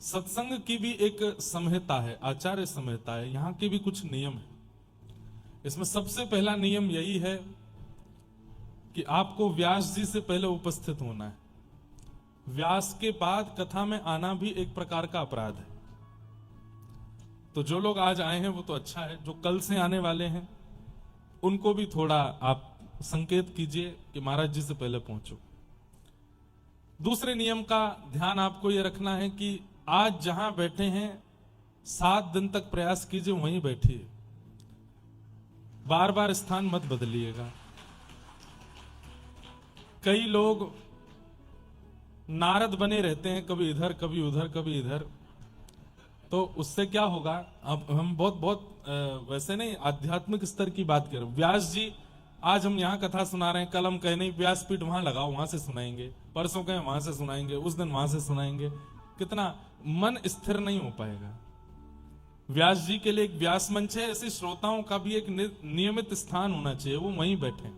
सत्संग की भी एक संहिता है, आचार्य संहिता है, यहां के भी कुछ नियम है। इसमें सबसे पहला नियम यही है कि आपको व्यास जी से पहले उपस्थित होना है। व्यास के बाद कथा में आना भी एक प्रकार का अपराध है। तो जो लोग आज आए हैं वो तो अच्छा है, जो कल से आने वाले हैं उनको भी थोड़ा आप संकेत कीजिए कि महाराज जी से पहले पहुंचो। दूसरे नियम का ध्यान आपको यह रखना है कि आज जहां बैठे हैं 7 दिन तक प्रयास कीजिए वहीं बैठिए, बार बार स्थान मत बदलिएगा। कई लोग नारद बने रहते हैं, कभी इधर कभी उधर कभी इधर, तो उससे क्या होगा। अब हम बहुत वैसे नहीं आध्यात्मिक स्तर की बात कर रहे। व्यास जी आज हम यहां कथा सुना रहे हैं, कल हम कहे नहीं व्यासपीठ वहां लगाओ वहां से सुनाएंगे, परसों कहें वहां से सुनाएंगे, उस दिन वहां से सुनाएंगे, कितना मन स्थिर नहीं हो पाएगा। व्यास जी के लिए एक व्यास मंच है, ऐसे श्रोताओं का भी एक नियमित स्थान होना चाहिए, वो वहीं बैठे।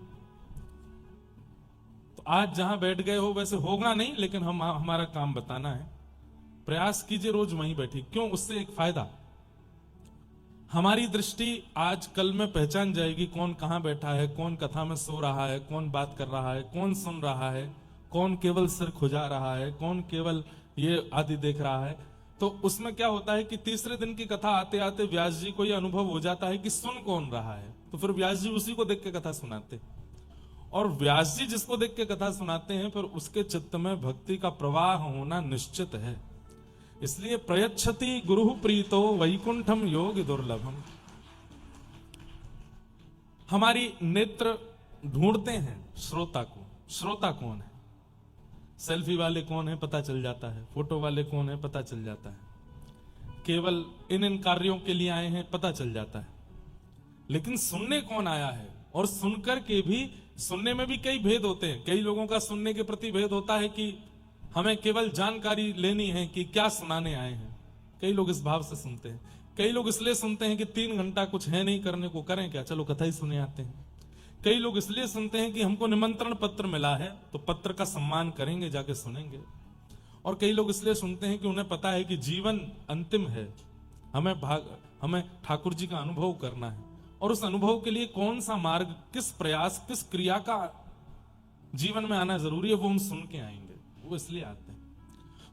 तो आज जहां बैठ गए हो वैसे होगा नहीं, लेकिन हमारा काम बताना है। प्रयास कीजिए रोज वहीं बैठिए। क्यों? उससे एक फायदा, हमारी दृष्टि आज कल में पहचान जाएगी कौन कहां बैठा है, कौन कथा में सो रहा है, कौन बात कर रहा है, कौन सुन रहा है, कौन केवल सिर खुजा रहा है, कौन केवल ये आदि देख रहा है। तो उसमें क्या होता है कि तीसरे दिन की कथा आते आते व्यास जी को यह अनुभव हो जाता है कि सुन कौन रहा है, तो फिर व्यास जी उसी को देख के कथा सुनाते। और व्यास जी जिसको देख के कथा सुनाते हैं फिर उसके चित्त में भक्ति का प्रवाह होना निश्चित है। इसलिए प्रयच्छति गुरु प्रीतो वैकुंठम योग दुर्लभम। हमारी नेत्र ढूंढते हैं श्रोता को। श्रोता कौन है? सेल्फी वाले कौन है पता चल जाता है, फोटो वाले कौन है पता चल जाता है, केवल इन कार्यों के लिए आए हैं पता चल जाता है, लेकिन सुनने कौन आया है। और सुनकर के भी, सुनने में भी कई भेद होते हैं। कई लोगों का सुनने के प्रति भेद होता है कि हमें केवल जानकारी लेनी है कि क्या सुनाने आए हैं, कई लोग इस भाव से सुनते हैं। कई लोग इसलिए सुनते हैं कि 3 घंटा कुछ है नहीं करने को, करें क्या, चलो कथा ही सुने आते हैं। कई लोग इसलिए सुनते हैं कि हमको निमंत्रण पत्र मिला है तो पत्र का सम्मान करेंगे, जाके सुनेंगे। और कई लोग इसलिए सुनते हैं कि उन्हें पता है कि जीवन अंतिम है, हमें ठाकुर जी का अनुभव करना है, और उस अनुभव के लिए कौन सा मार्ग, किस प्रयास, किस क्रिया का जीवन में आना जरूरी है, वो हम सुन के आएंगे, वो इसलिए आते हैं।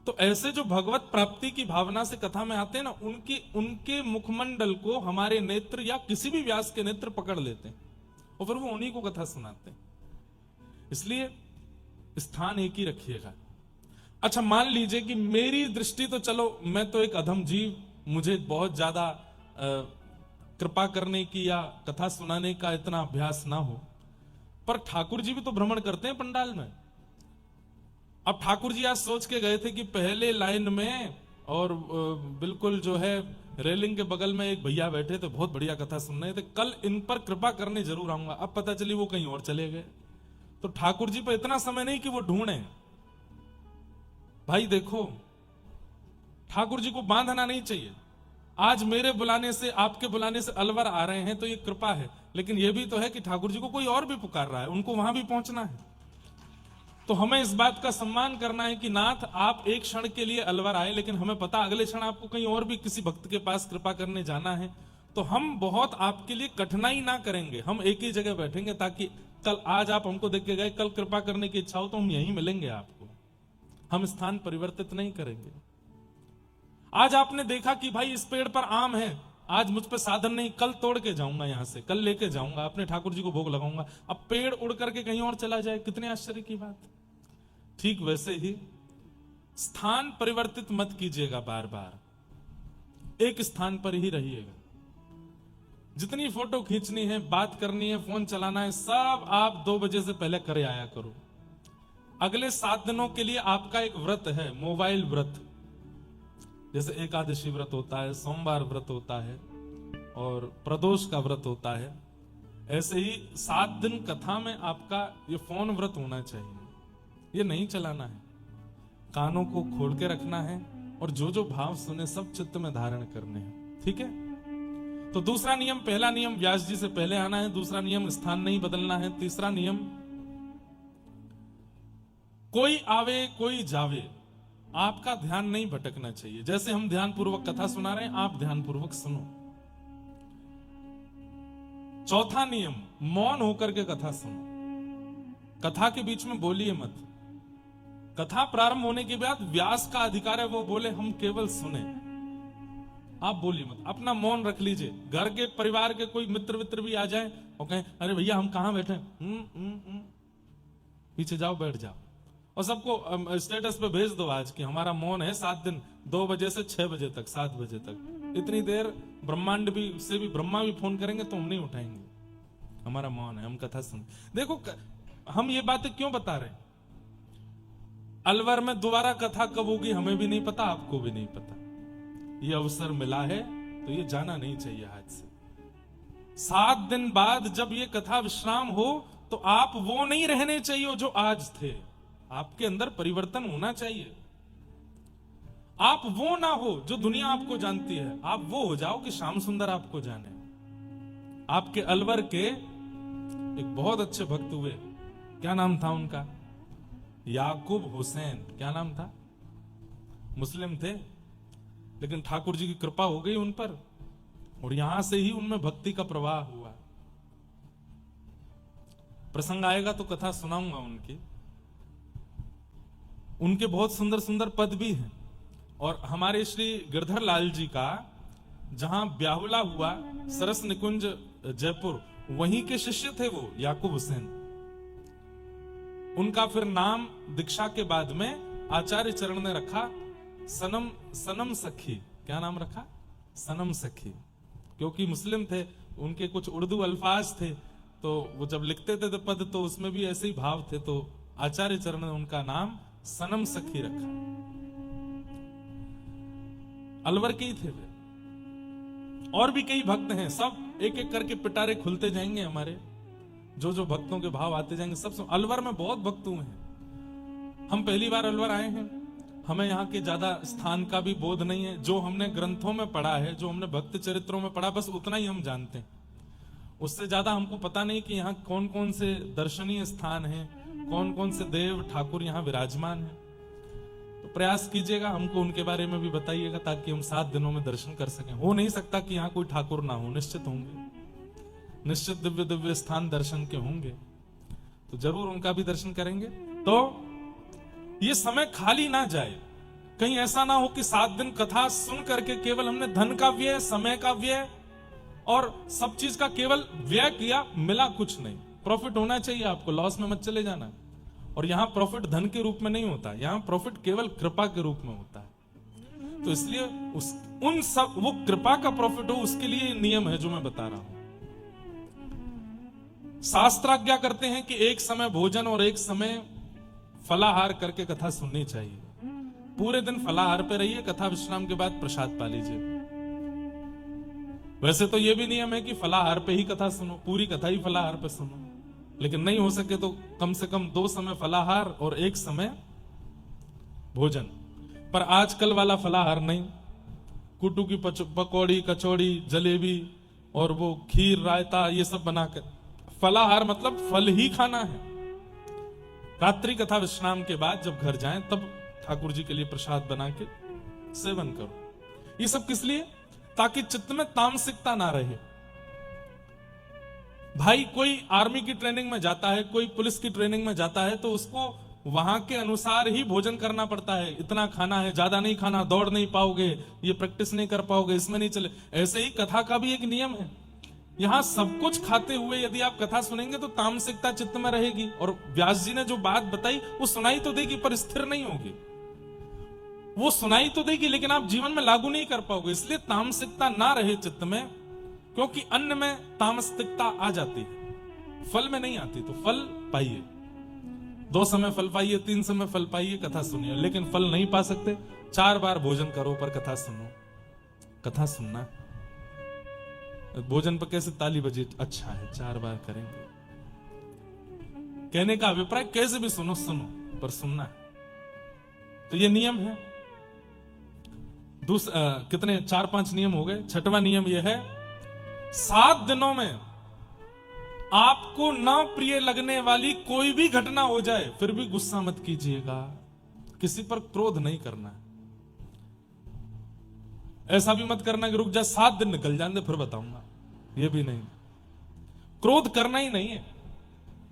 तो ऐसे जो भगवत प्राप्ति की भावना से कथा में आते हैं ना, उनके मुखमंडल को हमारे नेत्र या किसी भी व्यास के नेत्र पकड़ लेते हैं और फिर वो उन्हीं को कथा सुनाते हैं। इसलिए स्थान एक ही रखिएगा। अच्छा, मान लीजिए कि मेरी दृष्टि तो, चलो मैं तो एक अधम जीव, मुझे बहुत ज्यादा कृपा करने की या कथा सुनाने का इतना अभ्यास ना हो, पर ठाकुर जी भी तो भ्रमण करते हैं पंडाल में। अब ठाकुर जी आज सोच के गए थे कि पहले लाइन में और बिल्कुल जो है रेलिंग के बगल में एक भैया बैठे थे, बहुत बढ़िया कथा सुन रहे थे, कल इन पर कृपा करने जरूर आऊंगा। अब पता चली वो कहीं और चले गए। तो ठाकुर जी पर इतना समय नहीं कि वो ढूंढे। भाई देखो, ठाकुर जी को बांधना नहीं चाहिए। आज मेरे बुलाने से, आपके बुलाने से अलवर आ रहे हैं तो ये कृपा है, लेकिन ये भी तो है कि ठाकुर जी को कोई और भी पुकार रहा है, उनको वहां भी पहुंचना है। तो हमें इस बात का सम्मान करना है कि नाथ आप एक क्षण के लिए अलवर आए, लेकिन हमें पता अगले क्षण आपको कहीं और भी किसी भक्त के पास कृपा करने जाना है। तो हम बहुत आपके लिए कठिनाई ना करेंगे, हम एक ही जगह बैठेंगे, ताकि कल, आज आप हमको देख के गए, कल कृपा करने की इच्छा हो तो हम यहीं मिलेंगे आपको। हम स्थान परिवर्तित नहीं करेंगे। आज आपने देखा कि भाई इस पेड़ पर आम है, आज मुझ पर साधन नहीं, कल तोड़ के जाऊंगा, यहां से कल लेके जाऊंगा, अपने ठाकुर जी को भोग लगाऊंगा। अब पेड़ उड़ करके कहीं और चला जाए, कितने आश्चर्य की बात। ठीक वैसे ही स्थान परिवर्तित मत कीजिएगा, बार बार एक स्थान पर ही रहिएगा। जितनी फोटो खींचनी है, बात करनी है, फोन चलाना है, सब आप 2 बजे से पहले करे आया करो। अगले 7 दिनों के लिए आपका एक व्रत है, मोबाइल व्रत। जैसे एकादशी व्रत होता है, सोमवार व्रत होता है और प्रदोष का व्रत होता है, ऐसे ही 7 दिन कथा में आपका ये फोन व्रत होना चाहिए। ये नहीं चलाना है, कानों को खोल के रखना है और जो जो भाव सुने सब चित्त में धारण करने हैं। ठीक है? तो दूसरा नियम, पहला नियम व्यास जी से पहले आना है, दूसरा नियम स्थान नहीं बदलना है, तीसरा नियम कोई आवे कोई जावे, आपका ध्यान नहीं भटकना चाहिए। जैसे हम ध्यान पूर्वक कथा सुना रहे हैं, आप ध्यान पूर्वक सुनो। चौथा नियम, मौन होकर के कथा सुनो। कथा के बीच में बोलिए मत। कथा प्रारंभ होने के बाद व्यास का अधिकार है वो बोले, हम केवल सुने, आप बोलिए मत। अपना मौन रख लीजिए। घर के परिवार के कोई मित्र भी आ जाए और कहें अरे भैया हम कहां बैठे, पीछे जाओ बैठ जाओ, और सबको स्टेटस पे भेज दो आज कि हमारा मौन है 7 दिन, 2 बजे से 6 बजे तक, 7 बजे तक। इतनी देर ब्रह्मांड भी से भी ब्रह्मा भी फोन करेंगे तो हम नहीं उठाएंगे, हमारा मौन है, हम कथा सुन। देखो हम ये बातें क्यों बता रहे हैं? अलवर में दोबारा कथा कब होगी हमें भी नहीं पता, आपको भी नहीं पता। ये अवसर मिला है तो ये जाना नहीं चाहिए हाथ से। 7 दिन बाद जब ये कथा विश्राम हो तो आप वो नहीं रहने चाहिए जो आज थे। आपके अंदर परिवर्तन होना चाहिए। आप वो ना हो जो दुनिया आपको जानती है, आप वो हो जाओ कि श्याम सुंदर आपको जाने। आपके अलवर के एक बहुत अच्छे भक्त हुए, क्या नाम था उनका? याकूब हुसैन। क्या नाम था? मुस्लिम थे, लेकिन ठाकुर जी की कृपा हो गई उन पर, और यहां से ही उनमें भक्ति का प्रवाह हुआ। प्रसंग आएगा तो कथा सुनाऊंगा उनकी। उनके बहुत सुंदर सुंदर पद भी हैं। और हमारे श्री गिरधर लाल जी का जहां ब्याहुला हुआ सरस निकुंज जयपुर, वहीं के शिष्य थे वो याकूब हुसैन। उनका फिर नाम दीक्षा के बाद में आचार्य चरण ने रखा सनम सखी। क्या नाम रखा? सनम सखी। क्योंकि मुस्लिम थे, उनके कुछ उर्दू अल्फाज थे, तो वो जब लिखते थे तो पद तो उसमें भी ऐसे ही भाव थे, तो आचार्य चरण ने उनका नाम सनम सखी रखा। अलवर के ही थे वे। और भी कई भक्त हैं, सब एक एक करके पिटारे खुलते जाएंगे हमारे, जो जो भक्तों के भाव आते जाएंगे सब। अलवर में बहुत भक्त हुए हैं। हम पहली बार अलवर आए हैं, हमें यहाँ के ज्यादा स्थान का भी बोध नहीं है। जो हमने ग्रंथों में पढ़ा है, जो हमने भक्त चरित्रों में पढ़ा, बस उतना ही हम जानते हैं। उससे ज्यादा हमको पता नहीं कि यहाँ कौन कौन से दर्शनीय स्थान हैं, कौन कौन से देव ठाकुर यहाँ विराजमान हैं। तो प्रयास कीजिएगा, हमको उनके बारे में भी बताइएगा, ताकि हम 7 दिनों में दर्शन कर सकें। हो नहीं सकता कि यहाँ कोई ठाकुर ना हो, निश्चित होंगे, निश्चित दिव्य दिव्य स्थान दर्शन के होंगे, तो जरूर उनका भी दर्शन करेंगे। तो ये समय खाली ना जाए। कहीं ऐसा ना हो कि 7 दिन कथा सुन करके केवल हमने धन का व्यय, समय का व्यय और सब चीज का केवल व्यय किया, मिला कुछ नहीं। प्रॉफिट होना चाहिए आपको, लॉस में मत चले जाना। और यहां प्रॉफिट धन के रूप में नहीं होता, यहां प्रॉफिट केवल कृपा के रूप में होता है। तो इसलिए उन सब वो कृपा का प्रॉफिट हो, उसके लिए नियम है जो मैं बता रहा हूं। शास्त्राज्ञा करते हैं कि एक समय भोजन और एक समय फलाहार करके कथा सुननी चाहिए। पूरे दिन फलाहार पे रहिए, कथा विश्राम के बाद प्रसाद पा लीजिए। वैसे तो ये भी नियम है कि फलाहार पे ही कथा सुनो, पूरी कथा ही फलाहार पे सुनो, लेकिन नहीं हो सके तो कम से कम 2 समय फलाहार और 1 समय भोजन। पर आजकल वाला फलाहार नहीं, कुटू की पकौड़ी, कचौड़ी, जलेबी और वो खीर, रायता, ये सब बनाकर फलाहार मतलब फल ही खाना है। रात्रि कथा विश्राम के बाद जब घर जाएं तब ठाकुर जी के लिए प्रसाद बना के सेवन करो। ये सब किस लिए? ताकि चित्त में तामसिकता ना रहे। भाई कोई आर्मी की ट्रेनिंग में जाता है, कोई पुलिस की ट्रेनिंग में जाता है, तो उसको वहां के अनुसार ही भोजन करना पड़ता है। इतना खाना है, ज्यादा नहीं खाना, दौड़ नहीं पाओगे, ये प्रैक्टिस नहीं कर पाओगे, इसमें नहीं चले। ऐसे ही कथा का भी एक नियम है। यहां सब कुछ खाते हुए यदि आप कथा सुनेंगे तो तामसिकता चित्त में रहेगी, और व्यास जी ने जो बात बताई वो सुनाई तो देगी पर स्थिर नहीं होगी। वो सुनाई तो देगी लेकिन आप जीवन में लागू नहीं कर पाओगे। इसलिए तामसिकता ना रहे चित्त में, क्योंकि अन्न में तामसिकता आ जाती है, फल में नहीं आती। तो फल पाइए, 2 समय फल पाइए, 3 समय फल पाइए, कथा सुनिए। लेकिन फल नहीं पा सकते, 4 बार भोजन करो पर कथा सुनो। कथा सुनना, भोजन पर कैसे ताली बजे, अच्छा है, 4 बार करेंगे। कहने का अभिप्राय कैसे भी सुनो, पर सुनना है। तो ये नियम है। कितने 4-5 नियम हो गए। 6वां नियम यह है, 7 दिनों में आपको ना प्रिय लगने वाली कोई भी घटना हो जाए फिर भी गुस्सा मत कीजिएगा। किसी पर क्रोध नहीं करना है। ऐसा भी मत करना कि रुक जा 7 दिन निकल जाने फिर बताऊंगा, ये भी नहीं। क्रोध करना ही नहीं है।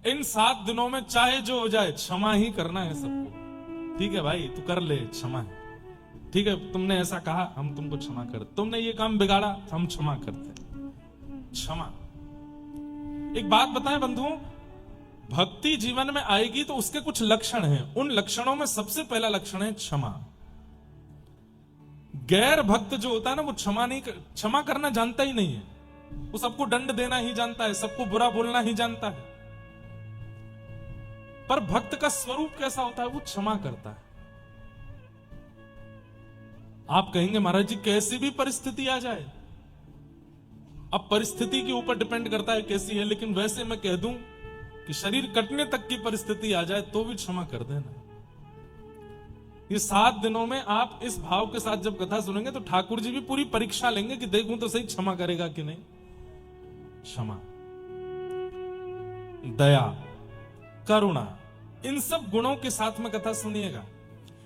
इन 7 दिनों में चाहे जो हो जाए क्षमा ही करना है सबको। ठीक है भाई, तू कर ले, क्षमा है। ठीक है, तुमने ऐसा कहा, हम तुमको क्षमा करते। तुमने ये काम बिगाड़ा, हम क्षमा करते। क्षमा। एक बात बताएं बंधुओं, भक्ति जीवन में आएगी तो उसके कुछ लक्षण हैं। उन लक्षणों में सबसे पहला लक्षण है क्षमा। गैर भक्त जो होता है ना, वो क्षमा करना जानता ही नहीं है। वो सबको दंड देना ही जानता है, सबको बुरा बोलना ही जानता है। पर भक्त का स्वरूप कैसा होता है? वो क्षमा करता है। आप कहेंगे महाराज जी कैसी भी परिस्थिति आ जाए, अब परिस्थिति के ऊपर डिपेंड करता है कैसी है, लेकिन वैसे मैं कह दूं कि शरीर कटने तक की परिस्थिति आ जाए तो भी क्षमा कर देना। ये 7 दिनों में आप इस भाव के साथ जब कथा सुनेंगे तो ठाकुर जी भी पूरी परीक्षा लेंगे कि देखूं तो सही क्षमा करेगा कि नहीं। क्षमा, दया, करुणा, इन सब गुणों के साथ में कथा सुनिएगा।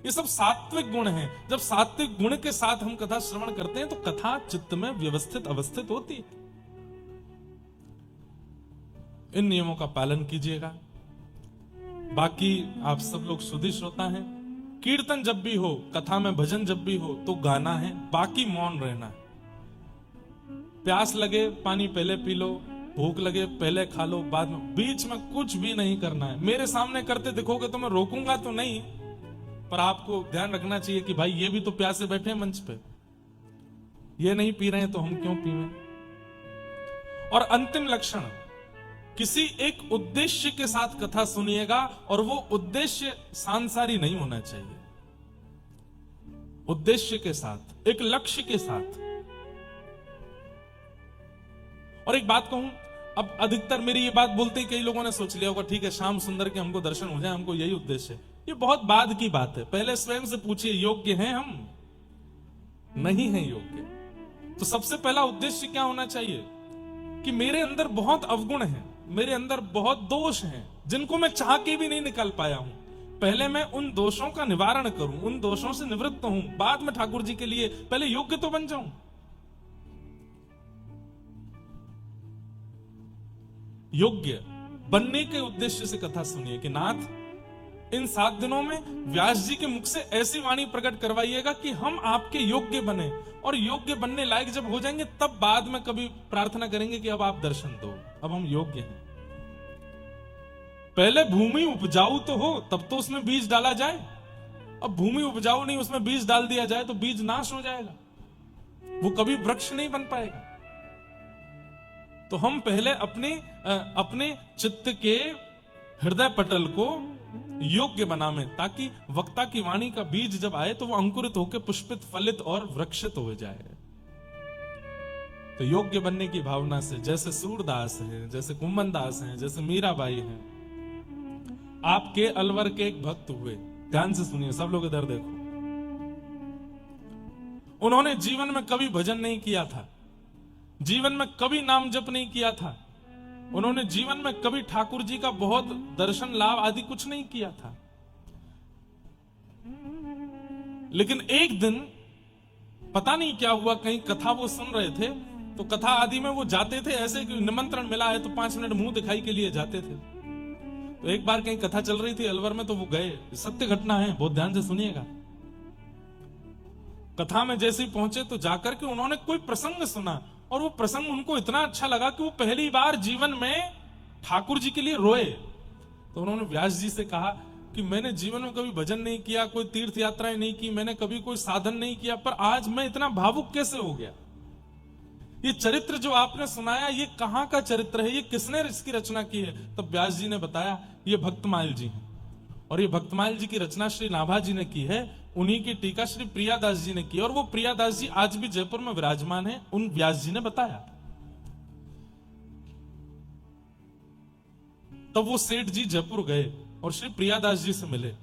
ये सब सात्विक गुण हैं। जब सात्विक गुण के साथ हम कथा श्रवण करते हैं तो कथा चित्त में व्यवस्थित अवस्थित होती है। इन नियमों का पालन कीजिएगा। बाकी आप सब लोग सुधी श्रोता हैं। कीर्तन जब भी हो, कथा में भजन जब भी हो तो गाना है, बाकी मौन रहना है। प्यास लगे पानी पहले पी लो, भूख लगे पहले खा लो, बाद में, बीच में कुछ भी नहीं करना है। मेरे सामने करते दिखोगे तो मैं रोकूंगा तो नहीं, पर आपको ध्यान रखना चाहिए कि भाई ये भी तो प्यासे बैठे हैं मंच पे, ये नहीं पी रहे हैं तो हम क्यों पीवें। और अंतिम लक्षण, किसी एक उद्देश्य के साथ कथा सुनिएगा और वो उद्देश्य सांसारी नहीं होना चाहिए। उद्देश्य के साथ, एक लक्ष्य के साथ। और एक बात कहूं, अब अधिकतर मेरी ये बात बोलते ही कई लोगों ने सोच लिया होगा ठीक है श्याम सुंदर के हमको दर्शन हो जाए, हमको यही उद्देश्य है। ये बहुत बाद की बात है। पहले स्वयं से पूछिए योग्य हैं हम? नहीं हैं योग्य। तो सबसे पहला उद्देश्य क्या होना चाहिए कि मेरे अंदर बहुत अवगुण हैं, मेरे अंदर बहुत दोष हैं जिनको मैं चाह के भी नहीं निकाल पाया हूं। पहले मैं उन दोषों का निवारण करूं, उन दोषों से निवृत्त हूं, बाद में ठाकुर जी के लिए पहले योग्य तो बन जाऊं। योग्य बनने के उद्देश्य से कथा सुनिए कि नाथ इन 7 दिनों में व्यास जी के मुख से ऐसी वाणी प्रकट करवाइएगा कि हम आपके योग्य बने, और योग्य बनने लायक जब हो जाएंगे तब बाद में कभी प्रार्थना करेंगे कि अब आप दर्शन दो, अब हम योग्य हैं। पहले भूमि उपजाऊ तो हो तब तो उसमें बीज डाला जाए। अब भूमि उपजाऊ नहीं, उसमें बीज डाल दिया जाए तो बीज नाश हो जाएगा, वो कभी वृक्ष नहीं बन पाएगा। तो हम पहले अपने चित्त के हृदय पटल को योग्य बनावे, ताकि वक्ता की वाणी का बीज जब आए तो वो अंकुरित होकर पुष्पित, फलित और वृक्षित हो जाए। तो योग्य बनने की भावना से, जैसे सूरदास हैं, जैसे कुंभन दास हैं, जैसे मीराबाई हैं, आपके अलवर के एक भक्त हुए, ध्यान से सुनिए सब लोग इधर देखो। उन्होंने जीवन में कभी भजन नहीं किया था, जीवन में कभी नाम जप नहीं किया था, उन्होंने जीवन में कभी ठाकुर जी का बहुत दर्शन लाभ आदि कुछ नहीं किया था। लेकिन एक दिन पता नहीं क्या हुआ, कहीं कथा वो सुन रहे थे तो कथा आदि में वो जाते थे, ऐसे कि निमंत्रण मिला है तो 5 मिनट मुंह दिखाई के लिए जाते थे। तो एक बार कहीं कथा चल रही थी अलवर में, तो वो गए। सत्य घटना है, बहुत ध्यान से सुनिएगा। कथा में जैसे ही पहुंचे तो जाकर के उन्होंने कोई प्रसंग सुना, और वो प्रसंग उनको इतना अच्छा लगा कि वो पहली बार जीवन में ठाकुर जी के लिए रोए। तो उन्होंने व्यास जी से कहा कि मैंने जीवन में कभी भजन नहीं किया, कोई तीर्थ यात्राएं नहीं की, मैंने कभी कोई साधन नहीं किया, पर आज मैं इतना भावुक कैसे हो गया। ये चरित्र जो आपने सुनाया, ये कहां का चरित्र है, ये किसने इसकी रचना की है? तब व्यास जी ने बताया ये भक्तमाल जी हैं, और ये भक्तमाल जी की रचना श्री नाभा जी ने की है, उन्हीं की टीका श्री प्रियादास जी ने की, और वो प्रियादास जी आज भी जयपुर में विराजमान है, उन व्यास जी ने बताया। तब वो सेठ जी जयपुर गए और श्री प्रियादास जी से मिले,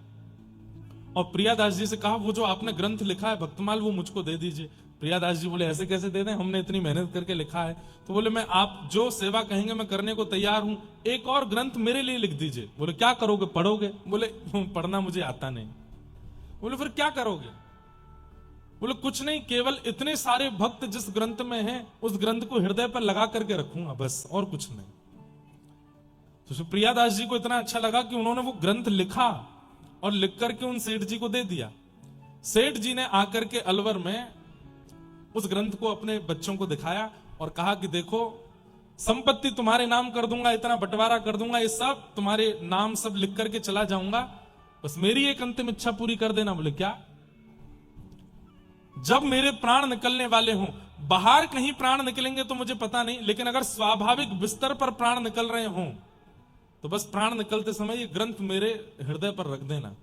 और प्रियादास जी से कहा वो जो आपने ग्रंथ लिखा है भक्तमाल, वो मुझको दे दीजिए। प्रियादास जी बोले ऐसे कैसे दे दें, हमने इतनी मेहनत करके लिखा है। तो बोले मैं, आप जो सेवा कहेंगे मैं करने को तैयार हूं, एक और ग्रंथ मेरे लिए लिख दीजिए। बोले क्या करोगे, पढ़ोगे? बोले पढ़ना मुझे आता नहीं। बोले फिर क्या करोगे? बोले कुछ नहीं, केवल इतने सारे भक्त जिस ग्रंथ में हैं उस ग्रंथ को हृदय पर लगा करके रखूंगा, बस, और कुछ नहीं। तो श्री प्रियादास जी को इतना अच्छा लगा कि उन्होंने वो ग्रंथ लिखा और लिख करके उन सेठ जी को दे दिया। सेठ जी ने आकर के अलवर में उस ग्रंथ को अपने बच्चों को दिखाया और कहा कि देखो, संपत्ति तुम्हारे नाम कर दूंगा, इतना बंटवारा कर दूंगा, ये सब तुम्हारे नाम सब लिख करके चला जाऊंगा, बस मेरी एक अंतिम इच्छा पूरी कर देना। बोले क्या? जब मेरे प्राण निकलने वाले हों, बाहर कहीं प्राण निकलेंगे तो मुझे पता नहीं, लेकिन अगर स्वाभाविक बिस्तर पर प्राण निकल रहे हों तो बस प्राण निकलते समय ये ग्रंथ मेरे हृदय पर रख देना।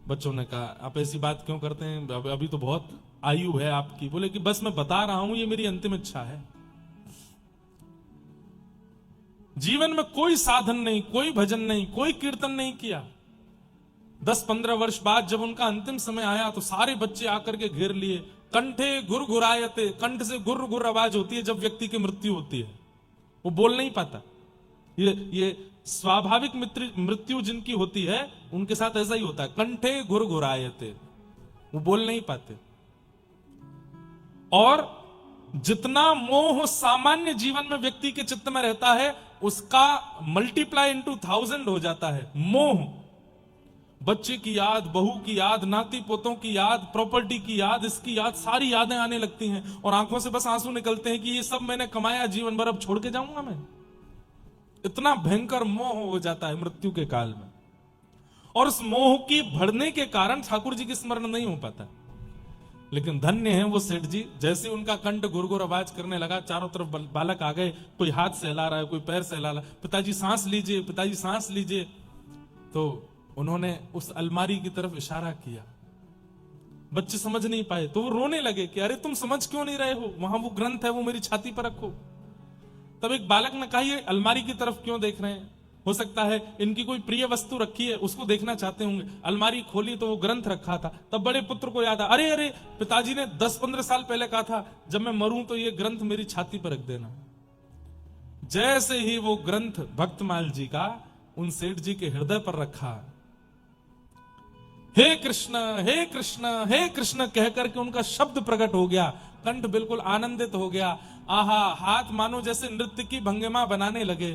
बच्चों ने कहा आप ऐसी बात क्यों करते हैं, अभी तो बहुत आयु है आपकी। बोले कि बस मैं बता रहा हूं, ये मेरी अंतिम इच्छा है। जीवन में कोई साधन नहीं, कोई भजन नहीं, कोई कीर्तन नहीं किया। 10-15 वर्ष बाद जब उनका अंतिम समय आया तो सारे बच्चे आकर के घेर लिए। कंठे गुरगुरायते, कंठ से गुर गुर आवाज होती है जब व्यक्ति की मृत्यु होती है, वो बोल नहीं पाता। ये स्वाभाविक मृत्यु जिनकी होती है उनके साथ ऐसा ही होता है, कंठे गुरगुरायते, वो बोल नहीं पाते। और जितना मोह सामान्य जीवन में व्यक्ति के चित्त में रहता है उसका मल्टीप्लाई इनटू 1000 हो जाता है। मोह, बच्चे की याद, बहू की याद, नाती पोतों की याद, प्रॉपर्टी की याद, इसकी याद, सारी यादें आने लगती हैं और आंखों से बस आंसू निकलते हैं कि ये सब मैंने कमाया जीवन भर, अब छोड़ के जाऊंगा मैं। इतना भयंकर मोह हो जाता है मृत्यु के काल में, और उस मोह की बढ़ने के कारण ठाकुर जी की स्मरण नहीं हो पाता। लेकिन धन्य है वो सेठ जी, जैसे उनका कंठ गुरगुर आवाज करने लगा, चारों तरफ बालक आ गए, कोई हाथ सहला रहा है, कोई पैर सहला रहा है, पिताजी सांस लीजिए, पिताजी सांस लीजिए। तो उन्होंने उस अलमारी की तरफ इशारा किया। बच्चे समझ नहीं पाए तो वो रोने लगे कि अरे तुम समझ क्यों नहीं रहे हो, वहां वो ग्रंथ है, वो मेरी छाती पर रखो। तब एक बालक ने कहा ये अलमारी की तरफ क्यों देख रहे हैं, हो सकता है इनकी कोई प्रिय वस्तु रखी है उसको देखना चाहते होंगे। अलमारी खोली तो वो ग्रंथ रखा था। तब बड़े पुत्र को याद आया, अरे अरे पिताजी ने 10-15 साल पहले कहा था जब मैं मरूं तो ये ग्रंथ मेरी छाती पर रख देना। जैसे ही वो ग्रंथ भक्तमाल जी का उन सेठ जी के हृदय पर रखा, हे कृष्ण हे कृष्ण हे कृष्ण कहकर के उनका शब्द प्रकट हो गया, कंठ बिल्कुल आनंदित हो गया। आहा, हाथ मानो जैसे नृत्य की भंगिमा बनाने लगे।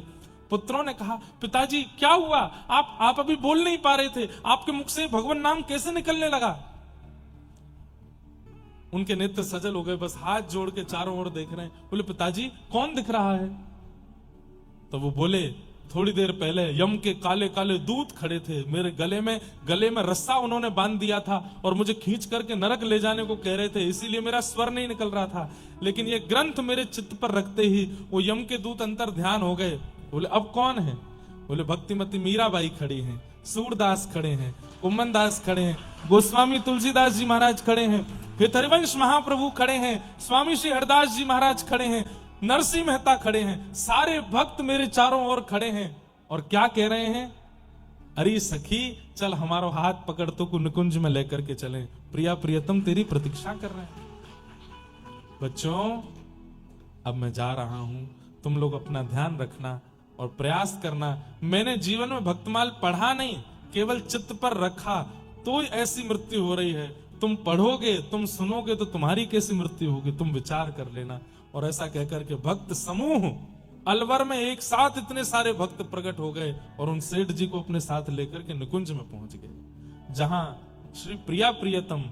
पुत्रों ने कहा पिताजी क्या हुआ, आप अभी बोल नहीं पा रहे थे, आपके मुख से भगवान नाम कैसे निकलने लगा? उनके नेत्र सजल हो गए, बस हाथ जोड़ के चारों ओर देख रहे हैं। बोले पिताजी कौन दिख रहा है? तो वो बोले थोड़ी देर पहले यम के काले काले दूत खड़े थे, मेरे गले में रस्सा उन्होंने बांध दिया था और मुझे खींच करके नरक ले जाने को कह रहे थे, इसीलिए मेरा स्वर नहीं निकल रहा था। लेकिन ये ग्रंथ मेरे चित्त पर रखते ही वो यम के दूत अंतर ध्यान हो गए। बोले अब कौन है? बोले भक्तिमती मीराबाई खड़ी हैं, सूरदास खड़े हैं, कुम्मन दास खड़े हैं, गोस्वामी तुलसीदास जी महाराज खड़े हैं, फिर हरिवंश महाप्रभु खड़े हैं, स्वामी श्री हरदास जी महाराज खड़े हैं, नरसिंह मेहता खड़े हैं, सारे भक्त मेरे चारों ओर खड़े हैं। और क्या कह रहे हैं? अरे सखी चल हमारा हाथ पकड़ तो को निकुंज में लेकर के चलें, प्रिया प्रियतम तेरी प्रतीक्षा कर रहे हैं। बच्चों अब मैं जा रहा हूं, तुम लोग अपना ध्यान रखना और प्रयास करना। मैंने जीवन में भक्तमाल पढ़ा नहीं, केवल चित्त पर रखा, तो ऐसी मृत्यु हो रही है। तुम पढ़ोगे, तुम सुनोगे तो तुम्हारी कैसी मृत्यु होगी, तुम विचार कर लेना। और ऐसा कहकर के भक्त समूह अलवर में एक साथ इतने सारे भक्त प्रकट हो गए और उन सेठ जी को अपने साथ लेकर के निकुंज में पहुंच गए, जहां श्री प्रिया प्रियतम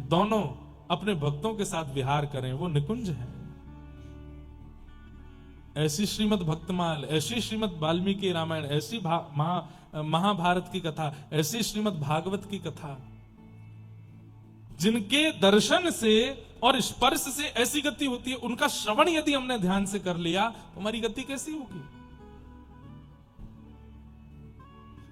दोनों अपने भक्तों के साथ विहार करें, वो निकुंज है। ऐसी श्रीमद् भक्तमाल, ऐसी श्रीमद् वाल्मीकि रामायण, ऐसी महाभारत की कथा, ऐसी श्रीमद् भागवत की कथा, जिनके दर्शन से और स्पर्श से ऐसी गति होती है, उनका श्रवण यदि हमने ध्यान से कर लिया तो हमारी गति कैसी होगी?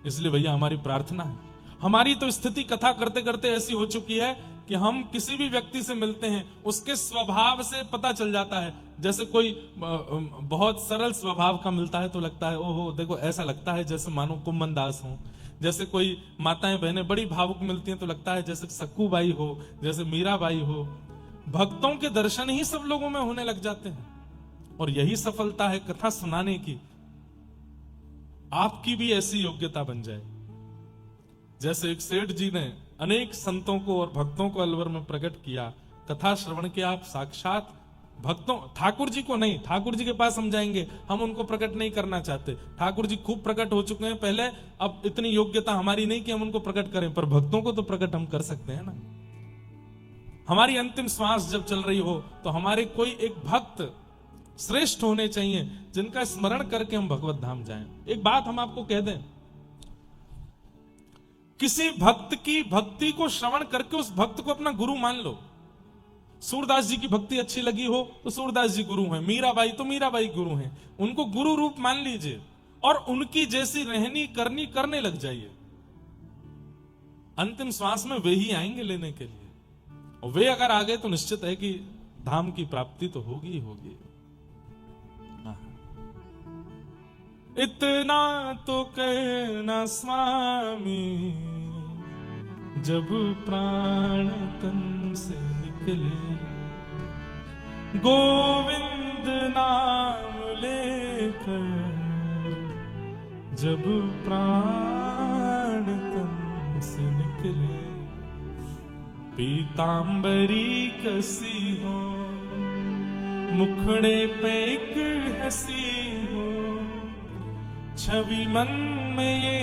इसलिए भैया हमारी प्रार्थना है, हमारी तो स्थिति कथा करते करते ऐसी हो चुकी है कि हम किसी भी व्यक्ति से मिलते हैं उसके स्वभाव से पता चल जाता है। जैसे कोई बहुत सरल स्वभाव का मिलता है तो लगता है ओहो देखो, ऐसा लगता है जैसे मानो कुम्मन दास हो। जैसे कोई माताएं बहनें बड़ी भावुक मिलती हैं तो लगता है जैसे सक्कू बाई हो, जैसे मीराबाई हो। भक्तों के दर्शन ही सब लोगों में होने लग जाते हैं और यही सफलता है कथा सुनाने की। आपकी भी ऐसी योग्यता बन जाए। जैसे एक सेठ जी ने अनेक संतों को और भक्तों को अलवर में प्रकट किया, कथा श्रवण के आप साक्षात भक्तों, ठाकुर जी को नहीं, ठाकुर जी के पास हम जाएंगे, हम उनको प्रकट नहीं करना चाहते। ठाकुर जी खूब प्रकट हो चुके हैं पहले, अब इतनी योग्यता हमारी नहीं कि हम उनको प्रकट करें, पर भक्तों को तो प्रकट हम कर सकते हैं ना। हमारी अंतिम श्वास जब चल रही हो तो हमारे कोई एक भक्त श्रेष्ठ होने चाहिए जिनका स्मरण करके हम भगवत धाम जाएं। एक बात हम आपको कह दें, किसी भक्त की भक्ति को श्रवण करके उस भक्त को अपना गुरु मान लो। सूरदास जी की भक्ति अच्छी लगी हो तो सूरदास जी गुरु हैं, मीराबाई तो मीराबाई गुरु हैं, उनको गुरु रूप मान लीजिए और उनकी जैसी रहनी करनी करने लग जाइए। अंतिम श्वास में वे ही आएंगे लेने के लिए, और वे अगर आ गए तो निश्चित है कि धाम की प्राप्ति तो होगी ही होगी। इतना तो कहना स्वामी जब प्राण तन से निकले, गोविंद नाम लेकर जब प्राण तन से निकले, पीतांबरी कसी हो मुखड़े पे एक हंसी हो, छवि मन में ये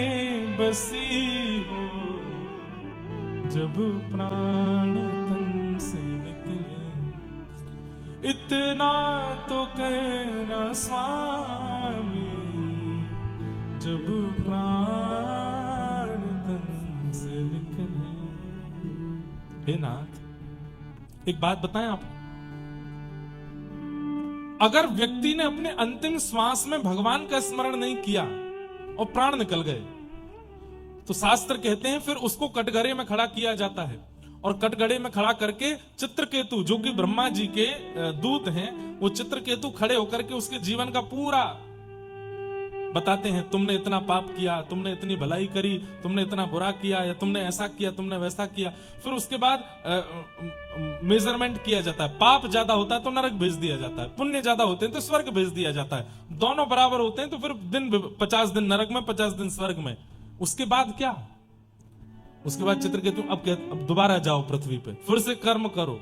बसी हो, जब प्राण तन से निकले। इतना तो कहना स्वामी जब प्राण तन से निकले। हे नाथ, एक बात बताएं आपको, अगर व्यक्ति ने अपने अंतिम श्वास में भगवान का स्मरण नहीं किया और प्राण निकल गए, तो शास्त्र कहते हैं फिर उसको कटघरे में खड़ा किया जाता है, और कटघरे में खड़ा करके चित्रकेतु जो कि ब्रह्मा जी के दूत हैं, वो चित्रकेतु खड़े होकर के उसके जीवन का पूरा बताते हैं, तुमने इतना पाप किया, तुमने इतनी भलाई करी, तुमने इतना बुरा किया, या तुमने ऐसा किया, तुमने वैसा किया। फिर उसके बाद मेजरमेंट किया जाता है, पाप ज्यादा होता है तो नरक भेज दिया जाता है, पुण्य ज्यादा होते हैं तो स्वर्ग भेज दिया जाता है, दोनों बराबर होते हैं तो फिर दिन 50 दिन नरक में, 50 दिन स्वर्ग में। उसके बाद क्या? उसके बाद चित्रकेतु अब दोबारा जाओ पृथ्वी पे, फिर से कर्म करो,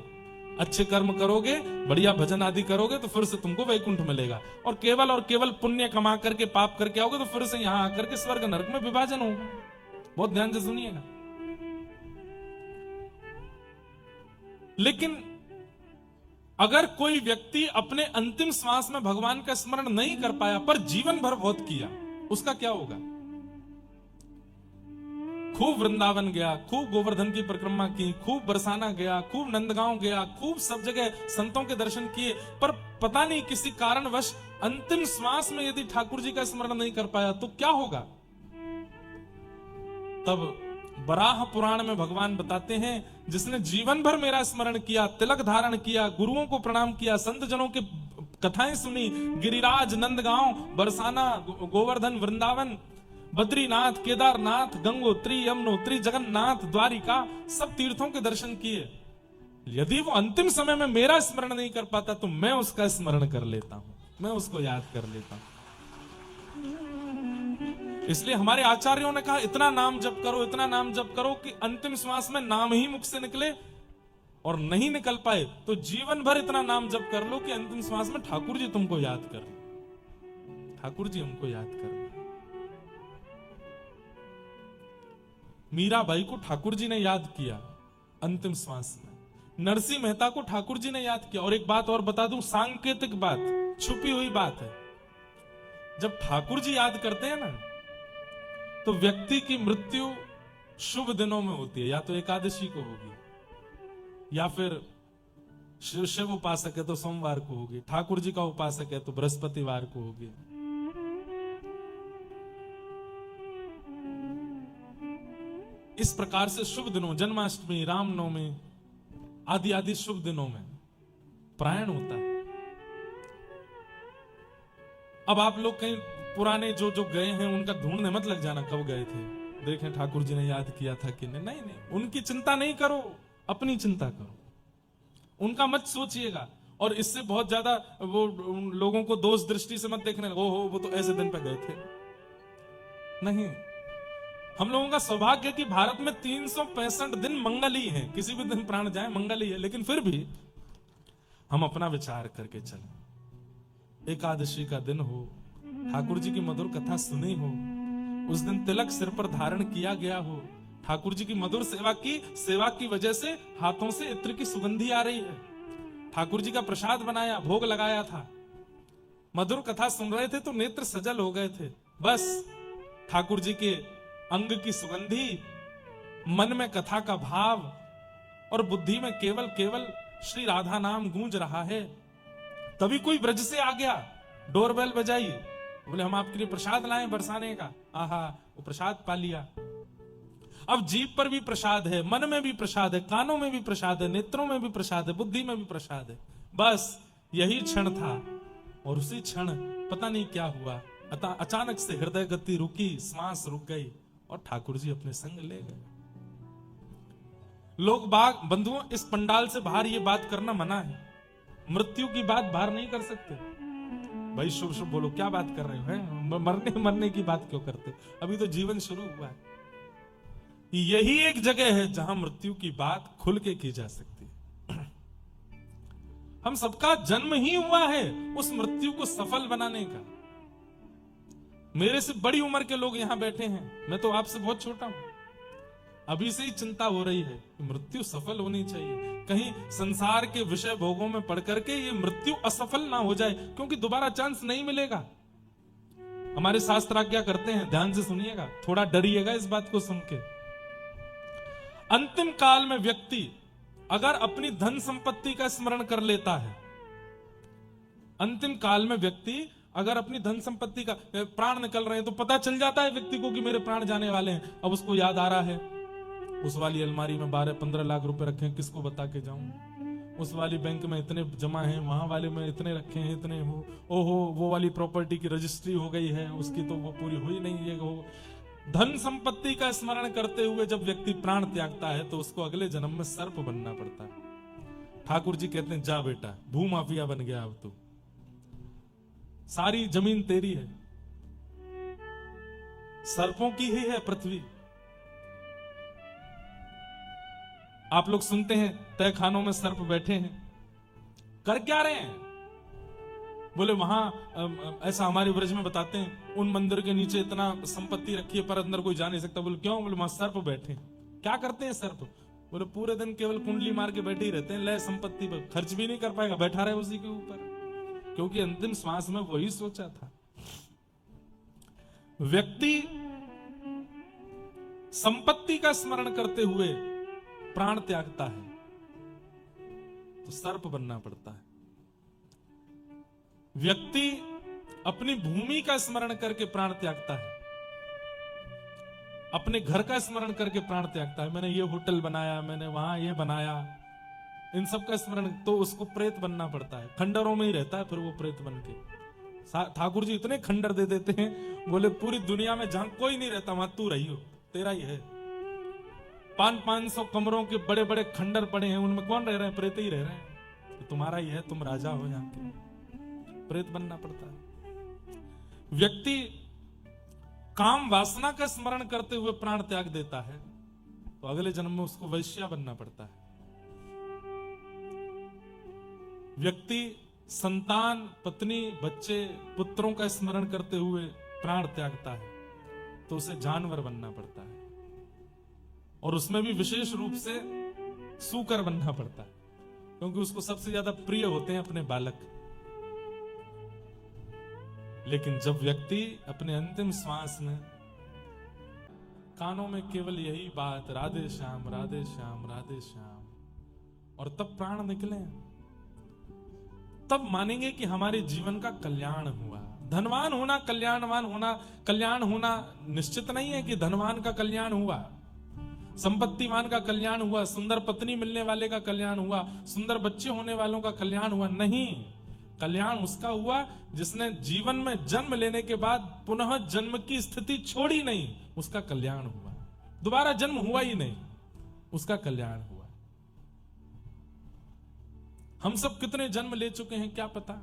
अच्छे कर्म करोगे, बढ़िया भजन आदि करोगे तो फिर से तुमको वैकुंठ मिलेगा, और केवल पुण्य कमा करके पाप करके आओगे तो फिर से यहां आकर के स्वर्ग नरक में विभाजन होगा। बहुत ध्यान से सुनिएगा। लेकिन अगर कोई व्यक्ति अपने अंतिम श्वास में भगवान का स्मरण नहीं कर पाया पर जीवन भर बहुत किया, उसका क्या होगा? खूब वृंदावन गया, खूब गोवर्धन की परिक्रमा की, खूब बरसाना गया, खूब नंदगांव गया, खूब सब जगह संतों के दर्शन किए, पर पता नहीं किसी कारणवश अंतिम श्वास में यदि ठाकुर जी का स्मरण नहीं कर पाया तो क्या होगा? तब बराह पुराण में भगवान बताते हैं, जिसने जीवन भर मेरा स्मरण किया, तिलक धारण किया, गुरुओं को प्रणाम किया, संत जनों के कथाएं सुनी, गिरिराज, नंदगांव, बरसाना, गोवर्धन, वृंदावन, बद्रीनाथ, केदारनाथ, गंगोत्री, यमुनोत्री, जगन्नाथ, द्वारिका, सब तीर्थों के दर्शन किए, यदि वो अंतिम समय में मेरा स्मरण नहीं कर पाता तो मैं उसका स्मरण कर लेता हूं, मैं उसको याद कर लेता हूं। इसलिए हमारे आचार्यों ने कहा इतना नाम जप करो, इतना नाम जप करो कि अंतिम श्वास में नाम ही मुख से निकले, और नहीं निकल पाए तो जीवन भर इतना नाम जप कर लो कि अंतिम श्वास में ठाकुर जी तुमको याद कर, ठाकुर जी हमको याद कर। मीराबाई को ठाकुर जी ने याद किया अंतिम श्वास में, नरसिंह मेहता को ठाकुर जी ने याद किया। और एक बात और बता दूं, सांकेतिक बात, छुपी हुई बात है, जब ठाकुर जी याद करते हैं ना तो व्यक्ति की मृत्यु शुभ दिनों में होती है, या तो एकादशी को होगी, या फिर शिव उपासक है तो सोमवार को होगी, ठाकुर जी का उपासक है तो बृहस्पतिवार को होगी। इस प्रकार से शुभ दिनों, जन्माष्टमी, रामनवमी आदि आदि शुभ दिनों में प्रायण होता है। अब आप लोग कहीं पुराने जो गए हैं उनका ढूंढने मत लग जाना कब गए थे, देखें ठाकुर जी ने याद किया था कि नहीं। नहीं, उनकी चिंता नहीं करो, अपनी चिंता करो, उनका मत सोचिएगा। और इससे बहुत ज्यादा वो लोगों को दोष दृष्टि से मत देखने लगो, वो तो ऐसे दिन पे गए थे। नहीं, हम लोगों का सौभाग्य है कि भारत में 365 दिन मंगल ही है, किसी भी दिन प्राण जाए मंगल ही है, लेकिन फिर भी हम अपना विचार करके चलें। एकादशी का दिन हो, ठाकुर जी की मधुर कथा सुनी हो, उस दिन तिलक सिर पर धारण किया गया हो, ठाकुर जी की मधुर सेवा की वजह से हाथों से इत्र की सुगंधी आ रही है, ठाकुर जी का प्रसाद बनाया, भोग लगाया था, मधुर कथा सुन रहे थे तो नेत्र सजल हो गए थे। बस ठाकुर जी के अंग की सुगंधी, मन में कथा का भाव और बुद्धि में केवल केवल श्री राधा नाम गूंज रहा है। तभी कोई ब्रज से आ गया, डोरबेल बजाई, बोले हम आपके लिए प्रसाद लाए बरसाने का। आहा, वो प्रसाद पा लिया। अब जीभ पर भी प्रसाद है, मन में भी प्रसाद है, कानों में भी प्रसाद है, नेत्रों में भी प्रसाद है, बुद्धि में भी प्रसाद है। बस यही क्षण था और उसी क्षण पता नहीं क्या हुआ, अचानक से हृदय गति रुकी, श्वास रुक गई और ठाकुर जी अपने संग ले गए। लोग बाग बंधुओं, इस पंडाल से बाहर ये बात करना मना है, मृत्यु की बात बाहर नहीं कर सकते। भाई शुभ शुभ बोलो, क्या बात कर रहे हो, हैं? मरने की बात क्यों करते? अभी तो जीवन शुरू हुआ है। यही एक जगह है जहां मृत्यु की बात खुल के की जा सकती है। हम सबका जन्म ही हुआ है उस मृत्यु को सफल बनाने का। मेरे से बड़ी उम्र के लोग यहां बैठे हैं, मैं तो आपसे बहुत छोटा हूं। अभी से ही चिंता हो रही है कि मृत्यु सफल होनी चाहिए, कहीं संसार के विषय भोगों में पड़ करके ये मृत्यु असफल ना हो जाए, क्योंकि दोबारा चांस नहीं मिलेगा। हमारे शास्त्र आज्ञा करते हैं, ध्यान से सुनिएगा, थोड़ा डरिएगा इस बात को सुन के। अंतिम काल में व्यक्ति अगर अपनी धन संपत्ति का स्मरण कर लेता है, अंतिम काल में व्यक्ति अगर अपनी धन संपत्ति का, प्राण निकल रहे हैं तो पता चल जाता है व्यक्ति को कि मेरे प्राण जाने वाले हैं। अब उसको याद आ रहा है, उस वाली अलमारी में 12-15 लाख रुपए रखे हैं, किसको बता के जाऊं, उस वाली बैंक में इतने जमा हैं, वहां वाले में इतने रखे हैं, इतने हो, ओहो वो वाली प्रॉपर्टी की रजिस्ट्री हो गई है, उसकी तो वो पूरी हुई नहीं है। वो धन संपत्ति का स्मरण करते हुए जब व्यक्ति प्राण त्यागता है तो उसको अगले जन्म में सर्प बनना पड़ता है। ठाकुर जी कहते हैं, जा बेटा, भूमाफिया बन गया, अब तू सारी जमीन तेरी है, सर्पों की ही है पृथ्वी। आप लोग सुनते हैं तय खानों में सर्प बैठे हैं, कर क्या रहे हैं? बोले वहां ऐसा हमारे ब्रज में बताते हैं, उन मंदिर के नीचे इतना संपत्ति रखी है पर अंदर कोई जा नहीं सकता। बोले क्यों? बोले वहां सर्प बैठे। क्या करते हैं सर्प? बोले पूरे दिन केवल कुंडली मार के बैठे ही रहते हैं, ले संपत्ति पर खर्च भी नहीं कर पाएगा, बैठा रहे उसी के ऊपर, क्योंकि अंतिम श्वास में वही सोचा था। व्यक्ति संपत्ति का स्मरण करते हुए प्राण त्यागता है तो सर्प बनना पड़ता है। व्यक्ति अपनी भूमि का स्मरण करके प्राण त्यागता है, अपने घर का स्मरण करके प्राण त्यागता है। मैंने ये होटल बनाया, मैंने वहां ये बनाया, इन सब का स्मरण, तो उसको प्रेत बनना पड़ता है, खंडरों में ही रहता है फिर वो प्रेत बन के। ठाकुर जी इतने खंडर दे देते हैं, बोले पूरी दुनिया में जहां कोई नहीं रहता वहां तू रही हो, तेरा ही है। 500 कमरों के बड़े बड़े खंडर पड़े हैं, उनमें कौन रह रहे हैं? प्रेत ही रह रहे हैं। तो तुम्हारा ही है, तुम राजा हो यहाँ के, प्रेत बनना पड़ता है। व्यक्ति काम वासना का स्मरण करते हुए प्राण त्याग देता है तो अगले जन्म में उसको वैश्या बनना पड़ता है। व्यक्ति संतान, पत्नी, बच्चे, पुत्रों का स्मरण करते हुए प्राण त्यागता है तो उसे जानवर बनना पड़ता है, और उसमें भी विशेष रूप से सूकर बनना पड़ता है, क्योंकि उसको सबसे ज्यादा प्रिय होते हैं अपने बालक। लेकिन जब व्यक्ति अपने अंतिम श्वास में कानों में केवल यही बात, राधे श्याम राधे श्याम राधे श्याम, और तब प्राण निकले, तब मानेंगे कि हमारे जीवन का कल्याण हुआ। धनवान होना, कल्याणवान होना, कल्याण होना निश्चित नहीं है कि धनवान का कल्याण हुआ, संपत्तिवान का कल्याण हुआ, सुंदर पत्नी मिलने वाले का कल्याण हुआ, सुंदर बच्चे होने वालों का कल्याण हुआ। नहीं, कल्याण उसका हुआ जिसने जीवन में जन्म लेने के बाद पुनः जन्म की स्थिति छोड़ी नहीं, उसका कल्याण हुआ। दोबारा जन्म हुआ ही नहीं, उसका कल्याण हुआ। हम सब कितने जन्म ले चुके हैं क्या पता,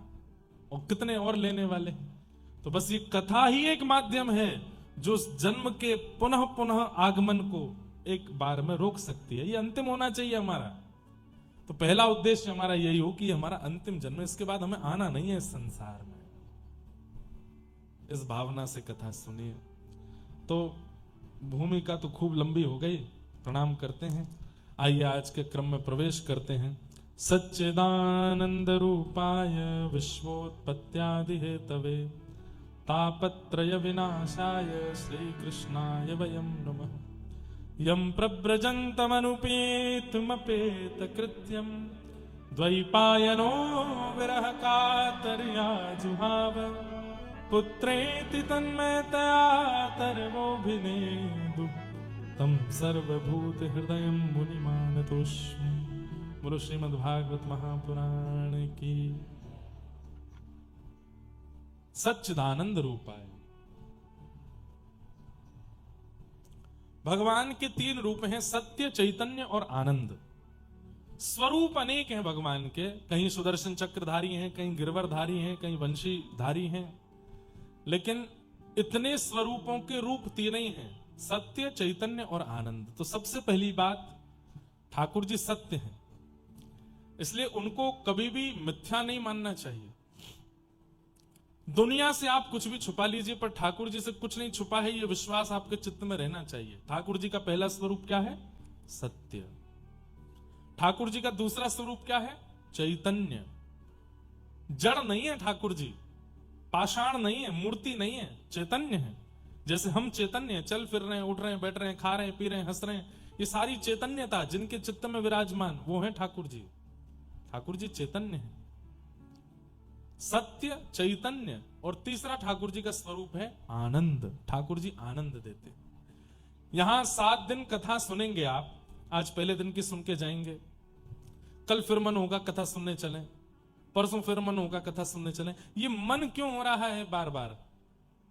और कितने और लेने वाले हैं। तो बस ये कथा ही एक माध्यम है जो जन्म के पुनः पुनः आगमन को एक बार में रोक सकती है। ये अंतिम होना चाहिए हमारा। तो पहला उद्देश्य हमारा यही हो कि हमारा अंतिम जन्म, इसके बाद हमें आना नहीं है इस संसार में। इस भावना से कथा सुनिए। तो भूमिका तो खूब लंबी हो गई, प्रणाम करते हैं। आइए आज के क्रम में प्रवेश करते हैं। सच्चिदानंद रूपाय विश्वोत्पत्त्यादि हेतवे तापत्रय विनाशाय श्री कृष्णाय वयं नमः। यं प्रव्रजन्तमनुपेतमपेत कृत्यं द्वैपायनो विरह कातर्या जुहाव पुत्रेति तन्मयतया तर्वोऽभिनेदु तं सर्वभूत हृदयं मुनिमानतोऽस्मि। बोलो श्रीमद्भागवत महापुराण की। सच्चिदानंद रूपाय, भगवान के 3 रूप हैं, सत्य, चैतन्य और आनंद। स्वरूप अनेक हैं भगवान के, कहीं सुदर्शन चक्रधारी हैं, कहीं गिरवरधारी हैं, कहीं वंशीधारी हैं, लेकिन इतने स्वरूपों के रूप 3 ही हैं, सत्य, चैतन्य और आनंद। तो सबसे पहली बात, ठाकुर जी सत्य हैं, इसलिए उनको कभी भी मिथ्या नहीं मानना चाहिए। दुनिया से आप कुछ भी छुपा लीजिए, पर ठाकुर जी से कुछ नहीं छुपा है, यह विश्वास आपके चित्त में रहना चाहिए। ठाकुर जी का पहला स्वरूप क्या है? सत्य। ठाकुर जी का दूसरा स्वरूप क्या है? चैतन्य। जड़ नहीं है ठाकुर जी, पाषाण नहीं है, मूर्ति नहीं है, चैतन्य है। जैसे हम चैतन्य हैं, चल फिर रहे हैं, उठ रहे हैं, बैठ रहे हैं, खा रहे हैं, पी रहे हैं, हंस रहे हैं, ये सारी चैतन्यता जिनके चित्त में विराजमान, वो है ठाकुर जी। ठाकुर जी चैतन्य है, सत्य, चैतन्य। और तीसरा ठाकुर जी का स्वरूप है आनंद। ठाकुर जी आनंद देते। यहां 7 दिन कथा सुनेंगे आप। आज पहले दिन की सुन के जाएंगे, कल फिर मन होगा कथा सुनने चलें, परसों फिर मन होगा कथा सुनने चलें। ये मन क्यों हो रहा है बार बार?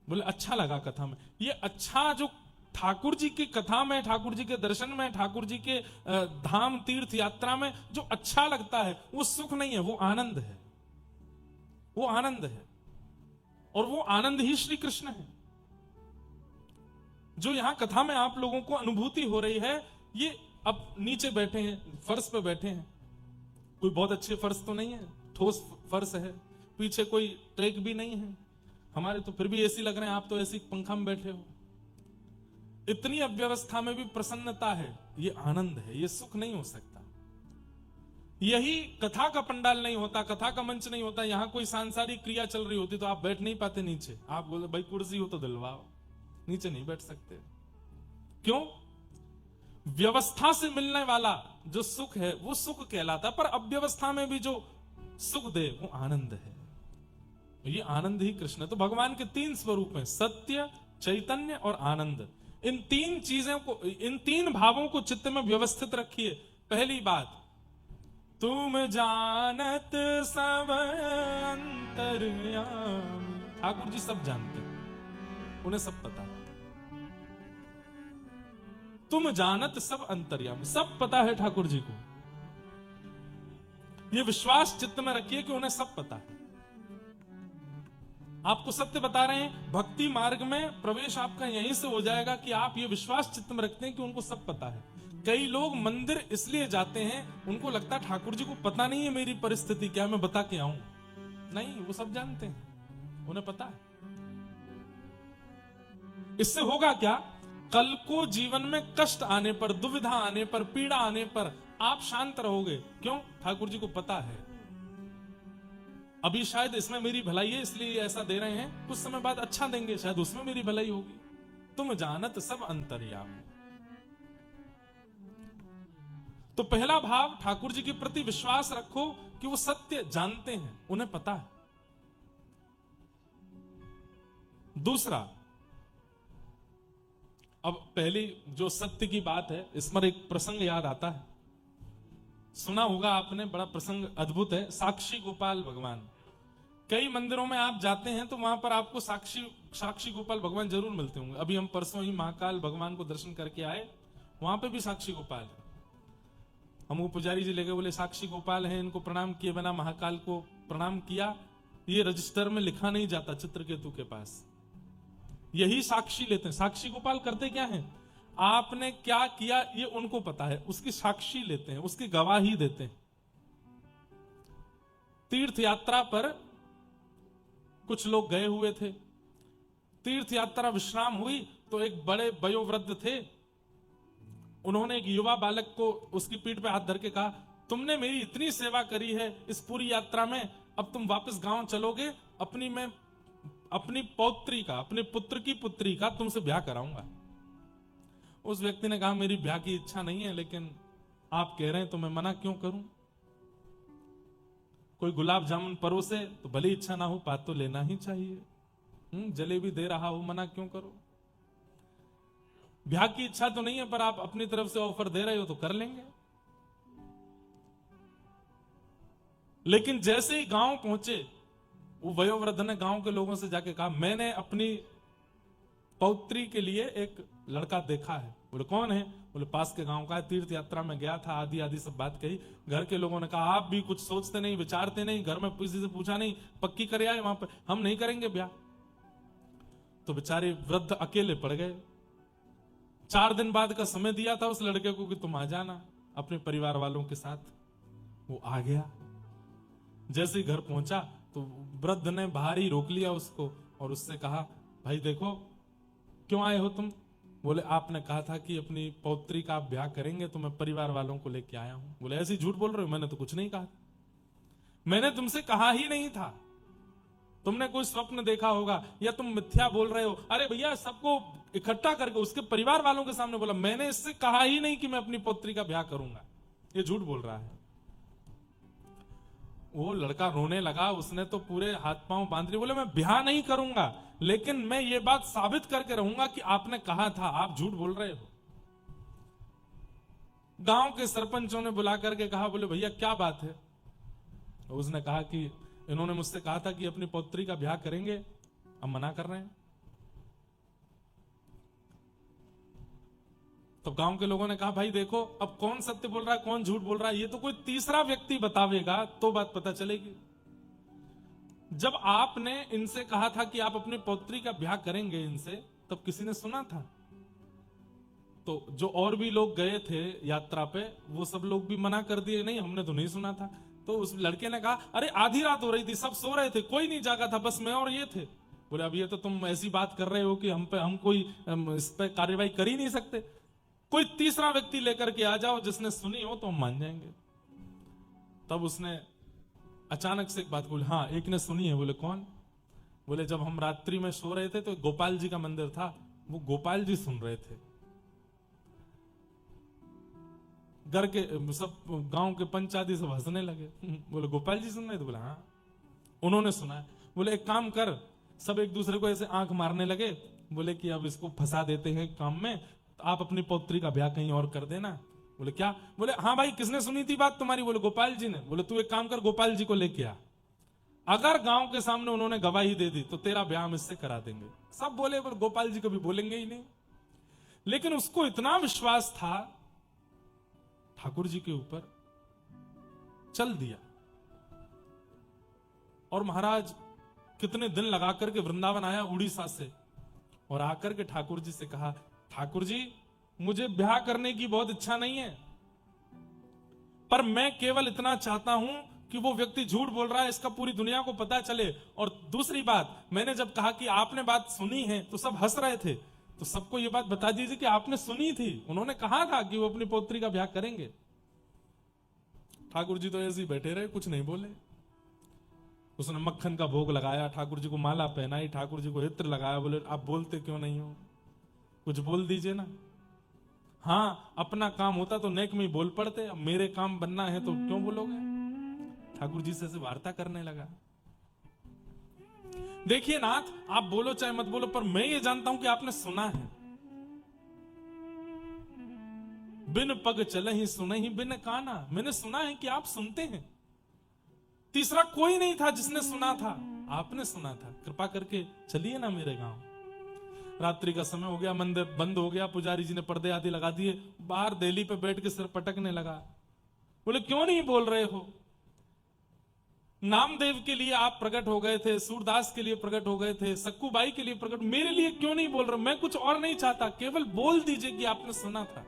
बोले अच्छा लगा कथा में। ये अच्छा जो ठाकुर जी की कथा में, ठाकुर जी के दर्शन में, ठाकुर जी के धाम तीर्थ यात्रा में जो अच्छा लगता है, वो सुख नहीं है, वो आनंद है। वो आनंद है, और वो आनंद ही श्री कृष्ण है। जो यहां कथा में आप लोगों को अनुभूति हो रही है, ये अब नीचे बैठे हैं, फर्श पे बैठे हैं। कोई बहुत अच्छे फर्श तो नहीं है, ठोस फर्श है, पीछे कोई ट्रैक भी नहीं है। हमारे तो फिर भी एसी लग रहे हैं, आप तो एसी पंखा में बैठे हो। इतनी अव्यवस्था में भी प्रसन्नता है, ये आनंद है, ये सुख नहीं हो सकता। यही कथा का पंडाल नहीं होता, कथा का मंच नहीं होता, यहां कोई सांसारिक क्रिया चल रही होती तो आप बैठ नहीं पाते नीचे। आप बोले भाई कुर्सी हो तो दिलवाओ, नीचे नहीं बैठ सकते। क्यों? व्यवस्था से मिलने वाला जो सुख है वो सुख कहलाता, पर अव्यवस्था में भी जो सुख दे वो आनंद है। ये आनंद ही कृष्ण है। तो भगवान के 3 स्वरूप हैं, सत्य, चैतन्य और आनंद। इन 3 चीजों को, इन 3 भावों को चित्त में व्यवस्थित रखिए। पहली बात, तुम जानत सब अंतर्यामी। ठाकुर जी सब जानते हैं, उन्हें सब पता है। तुम जानत सब अंतर्यामी, सब पता है ठाकुर जी को। यह विश्वास चित्त में रखिए कि उन्हें सब पता है। आपको सत्य बता रहे हैं, भक्ति मार्ग में प्रवेश आपका यहीं से हो जाएगा कि आप ये विश्वास चित्त में रखते हैं कि उनको सब पता है। कई लोग मंदिर इसलिए जाते हैं, उनको लगता है ठाकुर जी को पता नहीं है मेरी परिस्थिति क्या, मैं बता के आऊं। नहीं, वो सब जानते हैं, उन्हें पता है। इससे होगा क्या? कल को जीवन में कष्ट आने पर, दुविधा आने पर, पीड़ा आने पर आप शांत रहोगे। क्यों? ठाकुर जी को पता है अभी शायद इसमें मेरी भलाई है इसलिए ऐसा दे रहे हैं, कुछ समय बाद अच्छा देंगे, शायद उसमें मेरी भलाई होगी। तुम जानत सब अंतर्यामी। तो पहला भाव, ठाकुर जी के प्रति विश्वास रखो कि वो सत्य जानते हैं, उन्हें पता है। दूसरा, अब पहली जो सत्य की बात है, इसमें एक प्रसंग याद आता है, सुना होगा आपने, बड़ा प्रसंग अद्भुत है। साक्षी गोपाल भगवान। कई मंदिरों में आप जाते हैं तो वहां पर आपको साक्षी गोपाल भगवान जरूर मिलते होंगे। अभी हम परसों ही महाकाल भगवान को दर्शन करके आए, वहां पे भी साक्षी गोपाल है। हमको पुजारी जी लेके बोले साक्षी गोपाल हैं, इनको प्रणाम किए बिना महाकाल को प्रणाम किया, ये रजिस्टर में लिखा नहीं जाता चित्रकेतु के पास। यही साक्षी लेते हैं। साक्षी गोपाल करते क्या है, आपने क्या किया ये उनको पता है, उसकी साक्षी लेते हैं, उसकी गवाही देते हैं। तीर्थ यात्रा पर कुछ लोग गए हुए थे, तीर्थ यात्रा विश्राम हुई तो एक बड़े वयोवृद्ध थे, उन्होंने एक युवा बालक को उसकी पीठ पे हाथ धर के कहा, तुमने मेरी इतनी सेवा करी है इस पूरी यात्रा में, अब तुम वापस गांव चलोगे, अपनी पौत्री का, अपने पुत्र की पुत्री का तुमसे ब्याह कराऊंगा। उस व्यक्ति ने कहा, मेरी ब्याह की इच्छा नहीं है, लेकिन आप कह रहे हैं तो मैं मना क्यों करूं। कोई गुलाब जामुन परोसे तो भले इच्छा ना हो, बात तो लेना ही चाहिए। जलेबी दे रहा हो, मना क्यों करो। ब्याह की इच्छा तो नहीं है, पर आप अपनी तरफ से ऑफर दे रहे हो तो कर लेंगे। लेकिन जैसे ही गांव पहुंचे, वो वयोवृद्ध ने गांव के लोगों से जाके कहा, मैंने अपनी पौत्री के लिए एक लड़का देखा है। बोले कौन है, बोले पास के गांव का है, तीर्थ यात्रा में गया था, आदि आदि सब बात कही। घर के लोगों ने कहा, आप भी कुछ सोचते नहीं, विचारते नहीं, घर में किसी से पूछा नहीं, पक्की करे आए वहां पे, हम नहीं करेंगे ब्याह। तो बेचारे वृद्ध अकेले पड़ गए। 4 दिन बाद का समय दिया था उस लड़के को कि तुम आ जाना अपने परिवार वालों के साथ। वो आ गया। जैसे ही घर पहुंचा तो वृद्ध ने बाहर ही रोक लिया उसको और उससे कहा, भाई देखो क्यों आए हो तुम। बोले आपने कहा था कि अपनी पौत्री का आप ब्याह करेंगे, तो मैं परिवार वालों को लेके आया हूं। बोले ऐसे झूठ बोल रहे हो, मैंने तो कुछ नहीं कहा, मैंने तुमसे कहा ही नहीं था, तुमने कोई स्वप्न देखा होगा या तुम मिथ्या बोल रहे हो। अरे भैया, सबको इकट्ठा करके उसके परिवार वालों के सामने बोला, मैंने इससे कहा ही नहीं कि मैं अपनी पौत्री का ब्याह करूंगा, ये झूठ बोल रहा है। वो लड़का रोने लगा, उसने तो पूरे हाथ पांव बांध लिए, बोले मैं ब्याह नहीं करूंगा, लेकिन मैं ये बात साबित करके रहूंगा कि आपने कहा था, आप झूठ बोल रहे हो। गांव के सरपंचों ने बुला करके कहा, बोले भैया क्या बात है। उसने कहा कि इन्होंने मुझसे कहा था कि अपनी पौत्री का ब्याह करेंगे, अब मना कर रहे हैं। तो गांव के लोगों ने कहा, भाई देखो अब कौन सत्य बोल रहा है कौन झूठ बोल रहा है, ये तो कोई तीसरा व्यक्ति बतावेगा तो बात पता चलेगी। जब आपने इनसे कहा था कि आप अपनी पौत्री का ब्याह करेंगे इनसे, तब किसी ने सुना था? तो जो और भी लोग गए थे यात्रा पे, वो सब लोग भी मना कर दिए, नहीं हमने तो नहीं सुना था। तो उस लड़के ने कहा, अरे आधी रात हो रही थी, सब सो रहे थे, कोई नहीं जागा था, बस मैं और ये थे। बोले अब ये तो तुम ऐसी बात कर रहे हो कि हम कोई इस पे कार्यवाही कर ही नहीं सकते, कोई तीसरा व्यक्ति लेकर के आ जाओ जिसने सुनी हो तो हम मान जाएंगे। तब उसने अचानक से एक बात बोली, हाँ एक ने सुनी है। बोले कौन? बोले जब हम रात्रि में सो रहे थे तो गोपाल जी का मंदिर था, वो गोपाल जी सुन रहे थे। घर के सब गांव के पंचायती सब हंसने लगे। बोले गोपाल जी सुन रहे थे? बोले हाँ उन्होंने सुना है। बोले एक काम कर, सब एक दूसरे को ऐसे आंख मारने लगे, बोले कि अब इसको फंसा देते हैं काम में, तो आप अपनी पौत्री का ब्याह कहीं और कर देना। बोले क्या? बोले हाँ भाई किसने सुनी थी बात तुम्हारी? बोले गोपाल जी ने। बोले तू एक काम कर, गोपाल जी को लेके आ, अगर गांव के सामने उन्होंने गवाही दे दी तो तेरा ब्याह हम इससे करा देंगे। सब बोले पर गोपाल जी कभी बोलेंगे ही नहीं। लेकिन उसको इतना विश्वास था ठाकुर जी के ऊपर, चल दिया। और महाराज कितने दिन लगा करके वृंदावन आया उड़ीसा से, और आकर के ठाकुर जी से कहा, ठाकुर जी मुझे ब्याह करने की बहुत इच्छा नहीं है, पर मैं केवल इतना चाहता हूं कि वो व्यक्ति झूठ बोल रहा है इसका पूरी दुनिया को पता चले। और दूसरी बात, मैंने जब कहा कि आपने बात सुनी है तो सब हंस रहे थे, तो सबको ये बात बता दीजिए कि आपने सुनी थी, उन्होंने कहा था कि वो अपनी पौत्री का ब्याह करेंगे। ठाकुर जी तो ऐसे ही बैठे रहे, कुछ नहीं बोले। उसने मक्खन का भोग लगाया, ठाकुर जी को माला पहनाई, ठाकुर जी को इत्र लगाया। बोले आप बोलते क्यों नहीं हो, कुछ बोल दीजिए ना। हाँ अपना काम होता तो नेक में ही बोल पड़ते, अब मेरे काम बनना है तो क्यों बोलोगे। ठाकुर जी से वार्ता करने लगा। देखिए नाथ, आप बोलो चाहे मत बोलो, पर मैं ये जानता हूं कि आपने सुना है। बिन पग चले ही सुने ही बिन काना, मैंने सुना है कि आप सुनते हैं। तीसरा कोई नहीं था जिसने सुना था, आपने सुना था। कृपा करके चलिए ना मेरे गांव। रात्रि का समय हो गया, मंदिर बंद हो गया, पुजारी जी ने पर्दे आदि लगा दिए, बाहर देली पे बैठ के सिर पटकने लगा। बोले क्यों नहीं बोल रहे हो? नामदेव के लिए आप प्रकट हो गए थे, सूरदास के लिए प्रकट हो गए थे, सक्कूबाई के लिए प्रकट, मेरे लिए क्यों नहीं बोल रहे? मैं कुछ और नहीं चाहता, केवल बोल दीजिए कि आपने सुना था।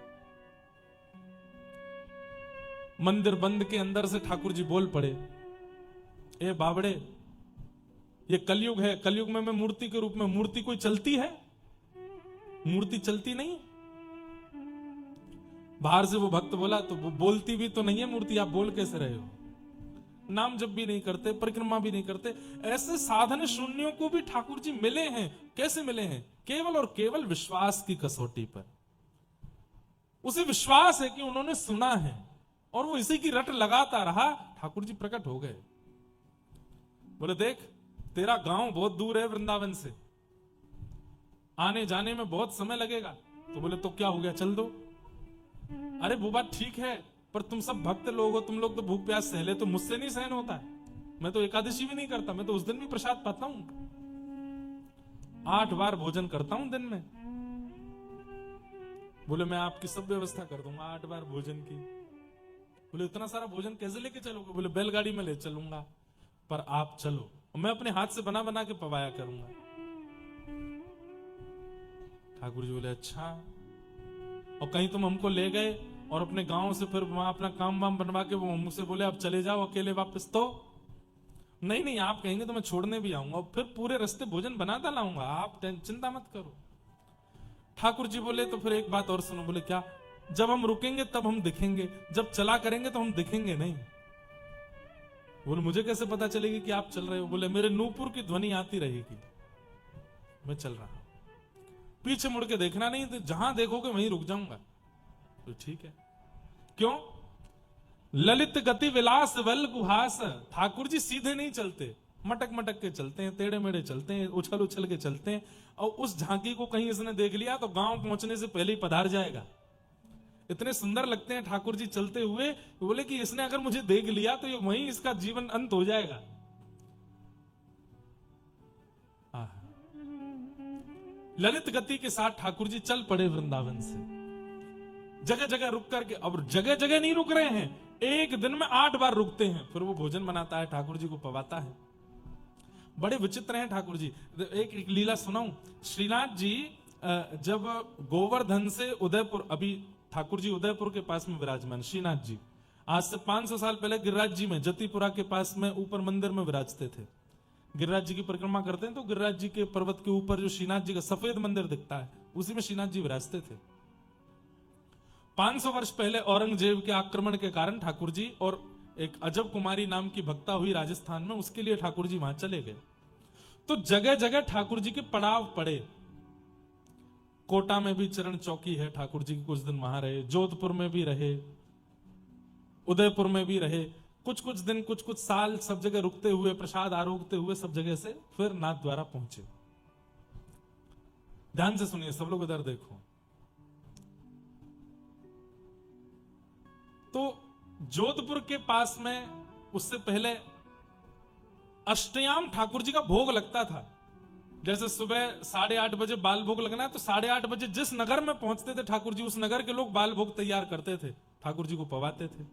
मंदिर बंद के अंदर से ठाकुर जी बोल पड़े, ए बावड़े, ये कलयुग है, कलयुग में मैं मूर्ति के रूप में, मूर्ति कोई चलती है? मूर्ति चलती नहीं। बाहर से वो भक्त बोला, तो वो बोलती भी तो नहीं है मूर्ति, आप बोल कैसे रहे हो? नाम जप भी नहीं करते, परिक्रमा भी नहीं करते। ऐसे साधन शून्यों को भी ठाकुर जी मिले हैं। कैसे मिले हैं? केवल और केवल विश्वास की कसौटी पर। उसे विश्वास है कि उन्होंने सुना है और वो इसी की रट लगाता रहा, ठाकुर जी प्रकट हो गए। बोले, देख तेरा गांव बहुत दूर है वृंदावन से, आने जाने में बहुत समय लगेगा। तो बोले, तो क्या हो गया, चल दो। अरे वो बात ठीक है, पर तुम सब भक्त लोग हो, तुम लोग तो भूख प्यास सह ले, तो मुझसे नहीं सहन होता है। मैं तो एकादशी भी नहीं करता, मैं तो उस दिन भी प्रसाद पाता हूं, 8 बार भोजन करता हूं दिन में। बोले, मैं आपकी सब व्यवस्था कर दूंगा 8 बार भोजन की। बोले, इतना सारा भोजन कैसे लेके चलोगे? बोले, बैलगाड़ी में ले चलूंगा, पर आप चलो, मैं अपने हाथ से बना बना के पवाया करूंगा। ठाकुर जी बोले, अच्छा। और कहीं तुम हमको ले गए और अपने गांव से फिर वहां अपना काम वाम बनवा के वो मुझसे बोले, अब चले जाओ अकेले वापस, तो नहीं नहीं, आप कहेंगे तो मैं छोड़ने भी आऊंगा, और फिर पूरे रास्ते भोजन बनाता लाऊंगा, आप चिंता मत करो। ठाकुर जी बोले, तो फिर एक बात और सुनो। बोले, क्या? जब हम रुकेंगे तब हम दिखेंगे, जब चला करेंगे तो हम दिखेंगे नहीं। बोले, मुझे कैसे पता चलेगी कि आप चल रहे हो? बोले, मेरे नूपुर की ध्वनि आती रहेगी, मैं चल रहा हूं, पीछे मुड़ के देखना नहीं, तो जहां देखोगे वहीं रुक जाऊंगा। तो ठीक है। क्यों? ललित गति विलास वल गुहास। ठाकुर जी सीधे नहीं चलते, मटक मटक के चलते हैं, टेढ़े मेढ़े चलते हैं, उछल उछल के चलते हैं। और उस झांकी को कहीं इसने देख लिया तो गांव पहुंचने से पहले ही पधार जाएगा। इतने सुंदर लगते हैं ठाकुर जी चलते हुए, बोले कि इसने अगर मुझे देख लिया तो ये वहीं इसका जीवन अंत हो जाएगा। ललित गति के साथ ठाकुर जी चल पड़े वृंदावन से, जगह जगह रुक करके। अब जगह जगह नहीं रुक रहे हैं, एक दिन में 8 बार रुकते हैं। फिर वो भोजन बनाता है, ठाकुर जी को पवाता है। बड़े विचित्र हैं ठाकुर जी। एक लीला सुनाऊं। श्रीनाथ जी जब गोवर्धन से उदयपुर, अभी ठाकुर जी उदयपुर के पास में विराजमान, श्रीनाथ जी आज से 500 साल पहले गिरिराज जी में, जतिपुरा के पास में ऊपर मंदिर में विराजते थे। गिरिराज जी की परिक्रमा करते हैं तो गिरिराज जी के पर्वत के ऊपर जो श्रीनाथ जी का सफेद मंदिर दिखता है, उसी में श्रीनाथ जी विराजते थे। 500 वर्ष पहले औरंगजेब के आक्रमण के कारण ठाकुर जी और एक अजब कुमारी नाम की भक्ता हुई राजस्थान में, उसके लिए ठाकुर जी वहां चले गए। तो जगह जगह ठाकुर जी के पड़ाव पड़े। कोटा में भी चरण चौकी है, ठाकुर जी कुछ दिन वहां रहे, जोधपुर में भी रहे, उदयपुर में भी रहे, कुछ कुछ दिन, कुछ कुछ साल सब जगह रुकते हुए, प्रसाद आरोगते हुए सब जगह से फिर नाथ द्वारा पहुंचे। ध्यान से सुनिए सब लोग, इधर देखो। तो जोधपुर के पास में उससे पहले अष्टयाम ठाकुर जी का भोग लगता था। जैसे सुबह 8:30 बजे बाल भोग लगना है, तो 8:30 बजे जिस नगर में पहुंचते थे ठाकुर जी, उस नगर के लोग बाल भोग तैयार करते थे, ठाकुर जी को पवाते थे।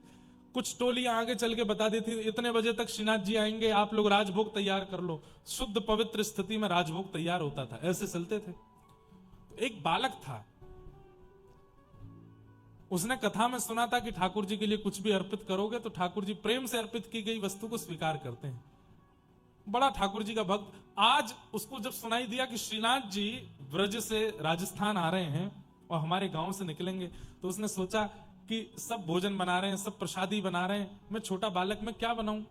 कुछ टोलियां आगे चल के बता देती थी, इतने बजे तक श्रीनाथ जी आएंगे, आप लोग राजभोग तैयार कर लो। शुद्ध पवित्र स्थिति में राजभोग तैयार होता था, ऐसे चलते थे। तो एक बालक था, उसने कथा में सुना था कि ठाकुर जी के लिए कुछ भी अर्पित करोगे तो ठाकुर जी प्रेम से अर्पित की गई वस्तु को स्वीकार करते हैं। बड़ा ठाकुर जी का भक्त। आज उसको जब सुनाई दिया कि श्रीनाथ जी ब्रज से राजस्थान आ रहे हैं और हमारे गांव से निकलेंगे, तो उसने सोचा कि सब भोजन बना रहे हैं, सब प्रसादी बना रहे हैं, मैं छोटा बालक में क्या बनाऊं।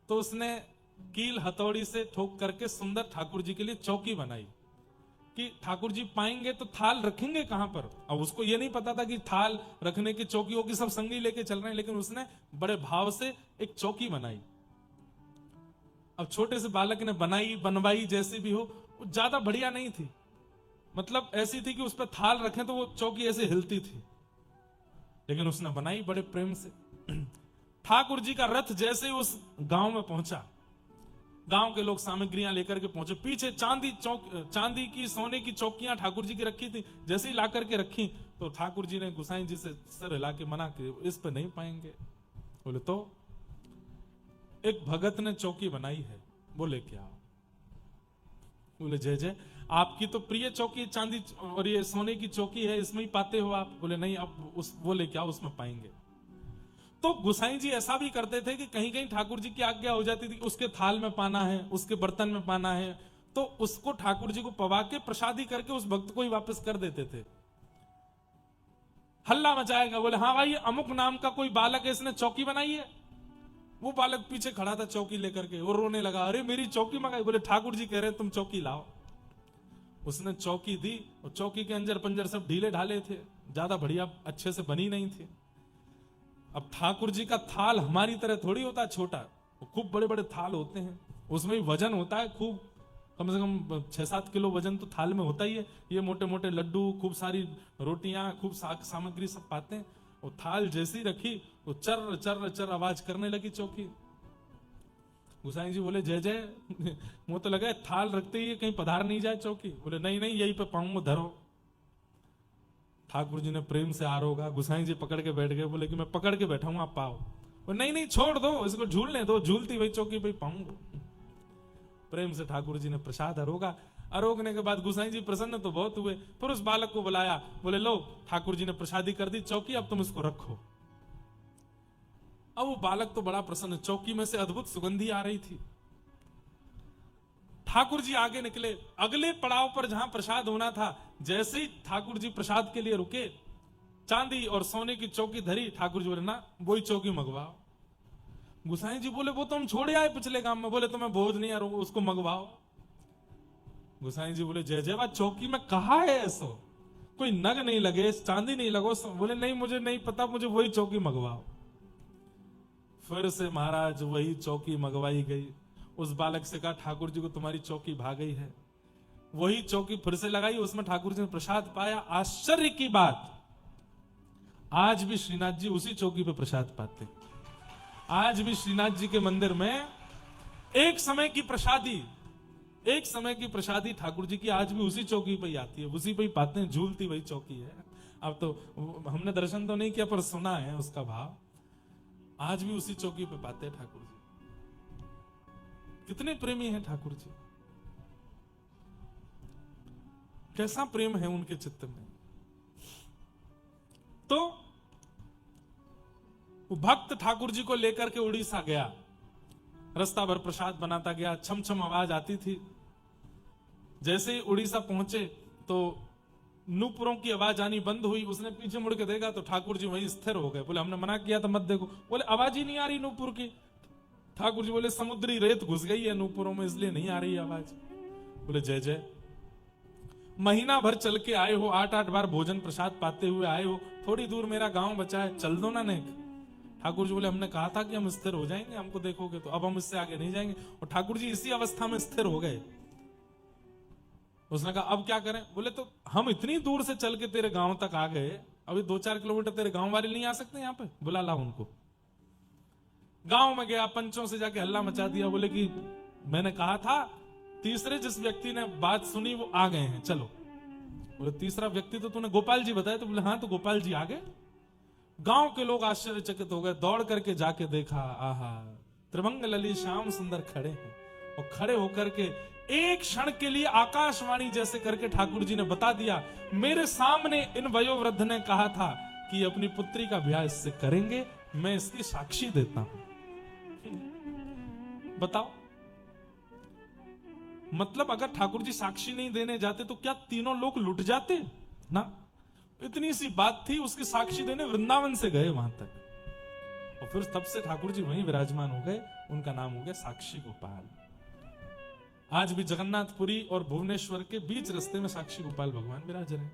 तो उसने कील हथौड़ी से ठोक करके सुंदर ठाकुर जी के लिए चौकी बनाई कि ठाकुर जी पाएंगे तो थाल रखेंगे कहां पर। अब उसको यह नहीं पता था कि थाल रखने की चौकी होगी, सब संगी लेके चल रहे हैं, लेकिन उसने बड़े भाव से एक चौकी बनाई। अब छोटे से बालक ने बनाई, बनवाई, जैसे भी हो, वो ज्यादा बढ़िया नहीं थी, मतलब ऐसी थी कि उस पर थाल रखें तो वो चौकी ऐसे हिलती थी, लेकिन उसने बनाई बड़े प्रेम से। ठाकुर जी का रथ जैसे ही उस गांव में पहुंचा, गांव के लोग सामग्रियां लेकर के पहुंचे। पीछे चांदी की, सोने की चौकियां ठाकुर जी की रखी थी, जैसे ही ला करके रखी तो ठाकुर जी ने गुसाई जी से सर हिला के मना किया, इस पे नहीं पाएंगे। बोले तो एक भगत ने चौकी बनाई है। बोले क्या? बोले जय जय, आपकी तो प्रिय चौकी चांदी और ये सोने की चौकी है, इसमें ही पाते हो आप? बोले नहीं, अब उस बोले क्या उसमें पाएंगे? तो गुसाई जी ऐसा भी करते थे कि कहीं कहीं ठाकुर जी की आज्ञा हो जाती थी, उसके थाल में पाना है, उसके बर्तन में पाना है, तो उसको ठाकुर जी को पवा के प्रसादी करके उस भक्त को ही वापस कर देते थे। हल्ला मचाएगा, बोले हाँ भाई अमुक नाम का कोई बालक है, इसने चौकी बनाई है। वो बालक पीछे खड़ा था चौकी लेकर के, वो रोने लगा, अरे मेरी चौकी मंगाई। बोले ठाकुर जी कह रहे तुम चौकी लाओ। उसने चौकी दी और चौकी के अंजर पंजर सब ढीले ढाले थे, ज्यादा बढ़िया अच्छे से बनी नहीं थी। अब ठाकुर जी का थाल हमारी तरह थोड़ी होता है छोटा, खूब बड़े बड़े थाल होते हैं, उसमें भी वजन होता है खूब, कम से कम 6-7 किलो वजन तो थाल में होता ही है। ये मोटे मोटे लड्डू, खूब सारी रोटियां, खूब सामग्री सब पाते हैं। वो थाल जैसी रखी वो चर चर चर आवाज करने लगी चौकी। गुसाई जी बोले जय जय, वो तो लगा थाल रखते ही कहीं पधार नहीं जाए चौकी। बोले नहीं नहीं, यही पे पाऊंगा, धरो। ठाकुर जी ने प्रेम से आरोगा, गुसाई जी पकड़ के बैठ गए। बोले कि मैं पकड़ के बैठा हूं, आप पाओ। वो नहीं नहीं, छोड़ दो इसको, झूलने दो, झूलती वही चौकी पे पाऊंगा। प्रेम से ठाकुर जी ने प्रसाद अरोगा। अरोगने के बाद गुसाई जी प्रसन्न तो बहुत हुए, फिर उस बालक को बुलाया। बोले लो, ठाकुर जी ने प्रसादी कर दी चौकी, अब तुम इसको रखो। अब वो बालक तो बड़ा प्रसन्न, चौकी में से अद्भुत सुगंधी आ रही थी। ठाकुर जी आगे निकले, अगले पड़ाव पर जहां प्रसाद होना था, जैसे ही ठाकुर जी प्रसाद के लिए रुके, चांदी और सोने की चौकी धरी। ठाकुर जी बोले ना, वही चौकी मंगवाओ। गुसाई जी बोले वो तो हम छोड़े आए पिछले काम में। बोले तो मैं बोझ नहीं आ रहा, उसको मंगवाओ। गुसाई जी बोले जय जय, बात चौकी में कहा है ऐसो, कोई नग नहीं लगे, चांदी नहीं लगो। बोले नहीं, मुझे नहीं पता, मुझे वही चौकी मंगवाओ। फिर से महाराज वही चौकी मंगवाई गई। उस बालक से कहा ठाकुर जी को तुम्हारी चौकी भाग गई है। वही चौकी फिर से लगाई, उसमें ठाकुर जी ने प्रसाद पाया। आश्चर्य की बात, आज भी श्रीनाथ जी उसी चौकी पे प्रसाद पाते। आज भी श्रीनाथ जी के मंदिर में एक समय की प्रसादी ठाकुर जी की आज भी उसी चौकी पे ही आती है, उसी पे ही पाते हैं, झूलती वही चौकी है। अब तो हमने दर्शन तो नहीं किया पर सुना है उसका भाव। आज भी उसी चौकी पे पाते हैं ठाकुर जी। कितने प्रेमी हैं ठाकुर जी, कैसा प्रेम है उनके चित्त में। तो वो भक्त ठाकुर जी को लेकर के उड़ीसा गया, रास्ता भर प्रसाद बनाता गया, छम छम आवाज आती थी। जैसे ही उड़ीसा पहुंचे तो नूपुरों की आवाज आनी बंद हुई। उसने पीछे मुड़ के देखा तो ठाकुर जी वहीं स्थिर हो गए। बोले हमने मना किया था मत देखो। बोले आवाज ही नहीं आ रही नूपुर की। ठाकुर जी बोले समुद्री रेत घुस गई है नूपुरों में, इसलिए नहीं आ रही आवाज। बोले जय जय, महीना भर चल के आए हो, 8-8 बार भोजन प्रसाद पाते हुए आए हो, थोड़ी दूर मेरा गांव बचा है, चल दो ना नेक। ठाकुर जी बोले हमने कहा था कि हम स्थिर हो जाएंगे, हमको देखोगे तो, अब हम इससे आगे नहीं जाएंगे। और ठाकुर जी इसी अवस्था में स्थिर हो गए। उसने कहा अब क्या करें? बोले तो हम इतनी दूर से चल के तेरे गांव तक आ गए, अभी 2-4 किलोमीटर तेरे गांव वाले नहीं आ सकते यहाँ पे? बुला ला उनको। गांव में गया, पंचों से जाके हल्ला मचा दिया। बोले कि मैंने कहा था, तीसरे जिस व्यक्ति ने बात सुनी वो आ गए हैं, चलो। बोले तीसरा व्यक्ति तो तूने गोपाल जी बताया? तो बोले हाँ, तो गोपाल जी आ गए। गांव के लोग आश्चर्यचकित हो गए, दौड़ करके जाके देखा, आहा त्रिभंग ललित श्याम सुंदर खड़े हैं। और खड़े होकर के एक क्षण के लिए आकाशवाणी जैसे करके ठाकुर जी ने बता दिया, मेरे सामने इन वयोवृद्ध ने कहा था कि अपनी पुत्री का ब्याह इससे करेंगे, मैं इसकी साक्षी देता हूं। बताओ, मतलब अगर ठाकुर जी साक्षी नहीं देने जाते तो क्या तीनों लोग लुट जाते ना? इतनी सी बात थी, उसकी साक्षी देने वृंदावन से गए वहां तक। और फिर तब से ठाकुर जी वहीं विराजमान हो गए। उनका नाम हो गया साक्षी गोपाल। आज भी जगन्नाथपुरी और भुवनेश्वर के बीच रास्ते में साक्षी गोपाल भगवान विराज रहे हैं।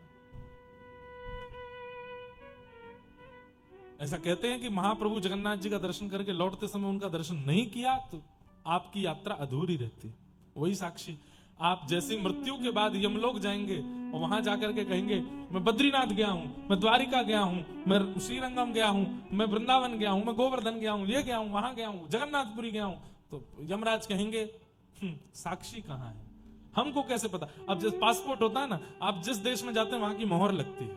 ऐसा कहते हैं कि महाप्रभु जगन्नाथ जी का दर्शन करके लौटते समय उनका दर्शन नहीं किया तो आपकी यात्रा अधूरी रहती। वही साक्षी। आप जैसी मृत्यु के बाद यमलोक जाएंगे और वहां जाकर के कहेंगे मैं बद्रीनाथ गया हूं, मैं द्वारिका गया हूं, मैं श्रीरंगम गया हूं, मैं वृंदावन गया हूं, मैं गोवर्धन गया हूं, ये गया हूं, वहां गया हूं, जगन्नाथपुरी गया हूं, तो यमराज कहेंगे साक्षी कहां है? हमको कैसे पता? अब जैसे पासपोर्ट होता है ना, आप जिस देश में जाते हैं वहां की मोहर लगती है,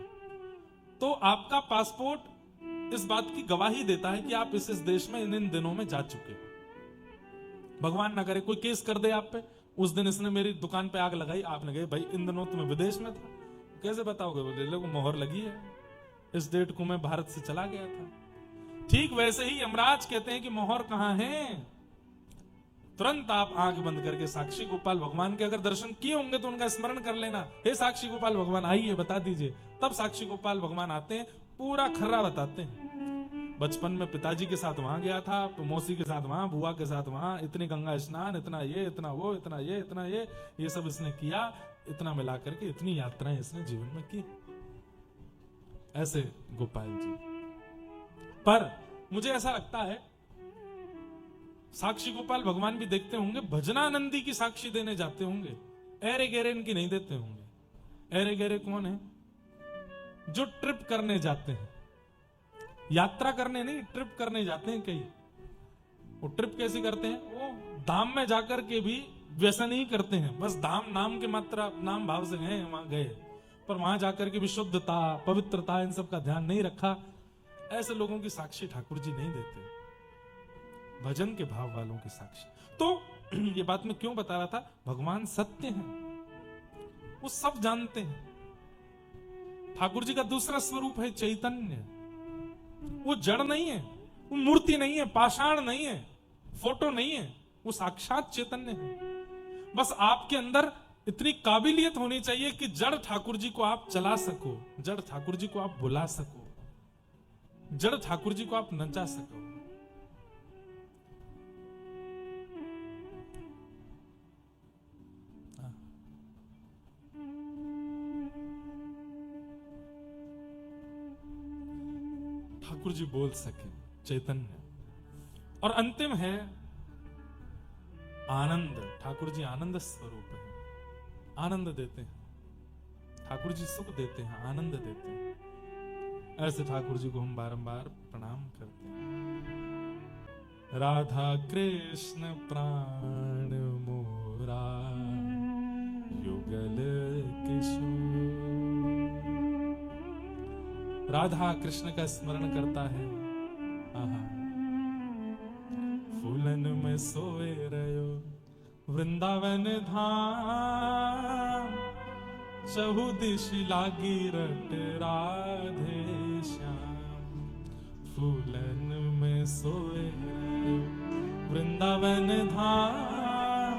तो आपका पासपोर्ट इस बात की गवाही देता है कि आप इस देश में इन दिनों में जा चुके हो। भगवान ना करे कोई केस कर दे आप पे। उस दिन इसने मेरी दुकान पे आग लगाई, आपने कहे भाई इन दिनों तुम्हें विदेश में था, कैसे बताओगे? बोले लोग मोहर लगी है, इस डेट को मैं भारत से चला गया था। ठीक वैसे ही यमराज कहते हैं कि मोहर कहां है? तुरंत आप आंख बंद करके साक्षी गोपाल भगवान के अगर दर्शन किए होंगे तो उनका स्मरण कर लेना, हे साक्षी गोपाल भगवान आइए बता दीजिए। तब साक्षी गोपाल भगवान आते हैं, पूरा खर्रा बताते हैं। बचपन में पिताजी के साथ वहां गया था, मौसी के साथ वहां, बुआ के साथ वहां, इतनी गंगा स्नान, इतना ये, इतना वो, इतना ये, इतना ये सब इसने किया। इतना मिला करके इतनी यात्राएं इसने जीवन में की। ऐसे गोपाल जी। पर मुझे ऐसा लगता है साक्षी गोपाल भगवान भी देखते होंगे, भजनानंदी की साक्षी देने जाते होंगे, एरे गेरे इनकी नहीं देते होंगे। एरे गेरे कौन है? जो ट्रिप करने जाते हैं, यात्रा करने नहीं, ट्रिप करने जाते हैं कई। वो ट्रिप कैसे करते हैं? वो धाम में जाकर के भी व्यसन ही करते हैं, बस धाम नाम के मात्रा नाम भाव से गए, वहां गए, पर वहां जाकर के भी शुद्धता, पवित्रता, इन सब का ध्यान नहीं रखा। ऐसे लोगों की साक्षी ठाकुर जी नहीं देते, भजन के भाव वालों की साक्षी। तो ये बात मैं क्यों बता रहा था? भगवान सत्य हैं, वो सब जानते हैं। ठाकुर जी का दूसरा स्वरूप है चैतन्य। वो जड़ नहीं है, वो मूर्ति नहीं है, पाषाण नहीं है, फोटो नहीं है, वो साक्षात चैतन्य है। बस आपके अंदर इतनी काबिलियत होनी चाहिए कि जड़ ठाकुर जी को आप चला सको, जड़ ठाकुर जी को आप बुला सको, जड़ ठाकुर जी को आप नचा सको। ठाकुर जी बोल सके, चैतन्य। और अंतिम है आनंद। ठाकुर जी आनंद स्वरूप है, आनंद देते हैं। ठाकुर जी सुख देते हैं, आनंद देते हैं। ऐसे ठाकुर जी को हम बारंबार प्रणाम करते हैं। राधा कृष्ण प्राण मोरा युगल किशोर। राधा कृष्ण का स्मरण करता है, आहा। फूलन में सोए रहो वृंदावन धाम, चहु दिश लागी रट राधे श्याम। फूलन में सोए रहो वृंदावन धाम,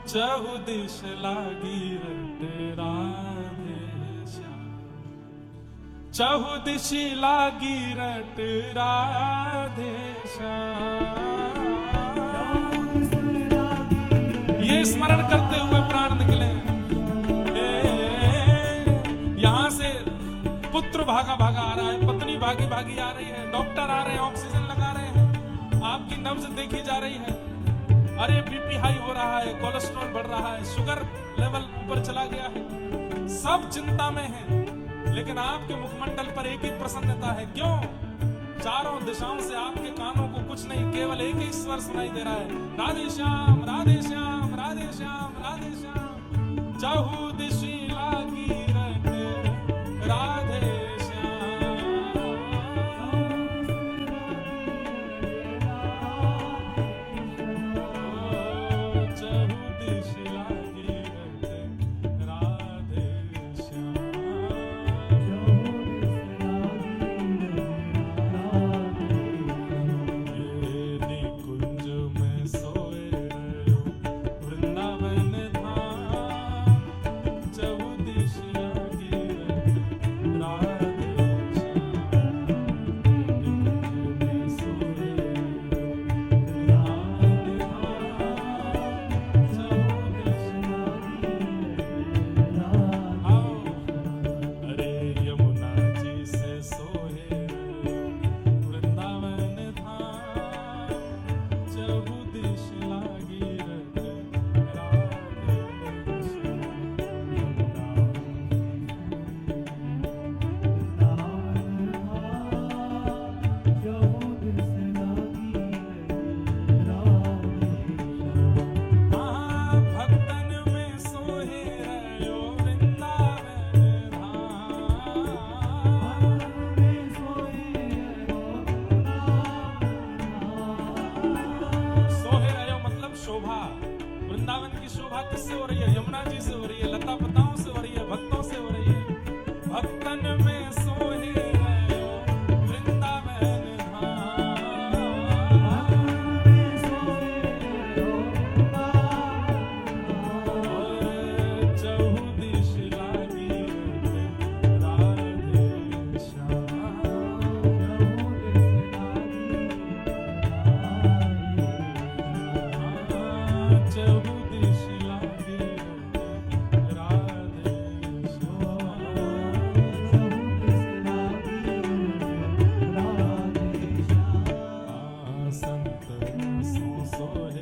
चहु दिश लागी रट राधे श्याम। चहु दिश लागी रट राधे श्याम। ये स्मरण करते हुए प्राण निकले। यहां से पुत्र भागा भागा आ रहा है, पत्नी भागी भागी आ रही है, डॉक्टर आ रहे हैं, ऑक्सीजन लगा रहे हैं, आपकी नब्ज देखी जा रही है। अरे बीपी हाई हो रहा है, कोलेस्ट्रॉल बढ़ रहा है, शुगर लेवल ऊपर चला गया है, सब चिंता में है। लेकिन आपके मुखमंडल पर एक ही प्रसन्नता है। क्यों? चारों दिशाओं से आपके कानों को कुछ नहीं, केवल एक ही स्वर सुनाई दे रहा है, राधे श्याम राधे श्याम राधे श्याम राधे श्याम। चहु दिशि लागी रट राधे श्याम। चहु दिशि लागी रट राधे श्याम। कुंज में सोए रहो वृंदावन धाम, चहु वृंदावन की शोभा किससे हो रही है? यमुना जी से हो रही है, लता पताओं से हो रही है, भक्तों से हो रही है। भक्तन में सोही गयो वृंदावन धाम, और चहु दिश लागी राधे श्याम, चहु दिश लागी राधे श्याम। संत सो सोहे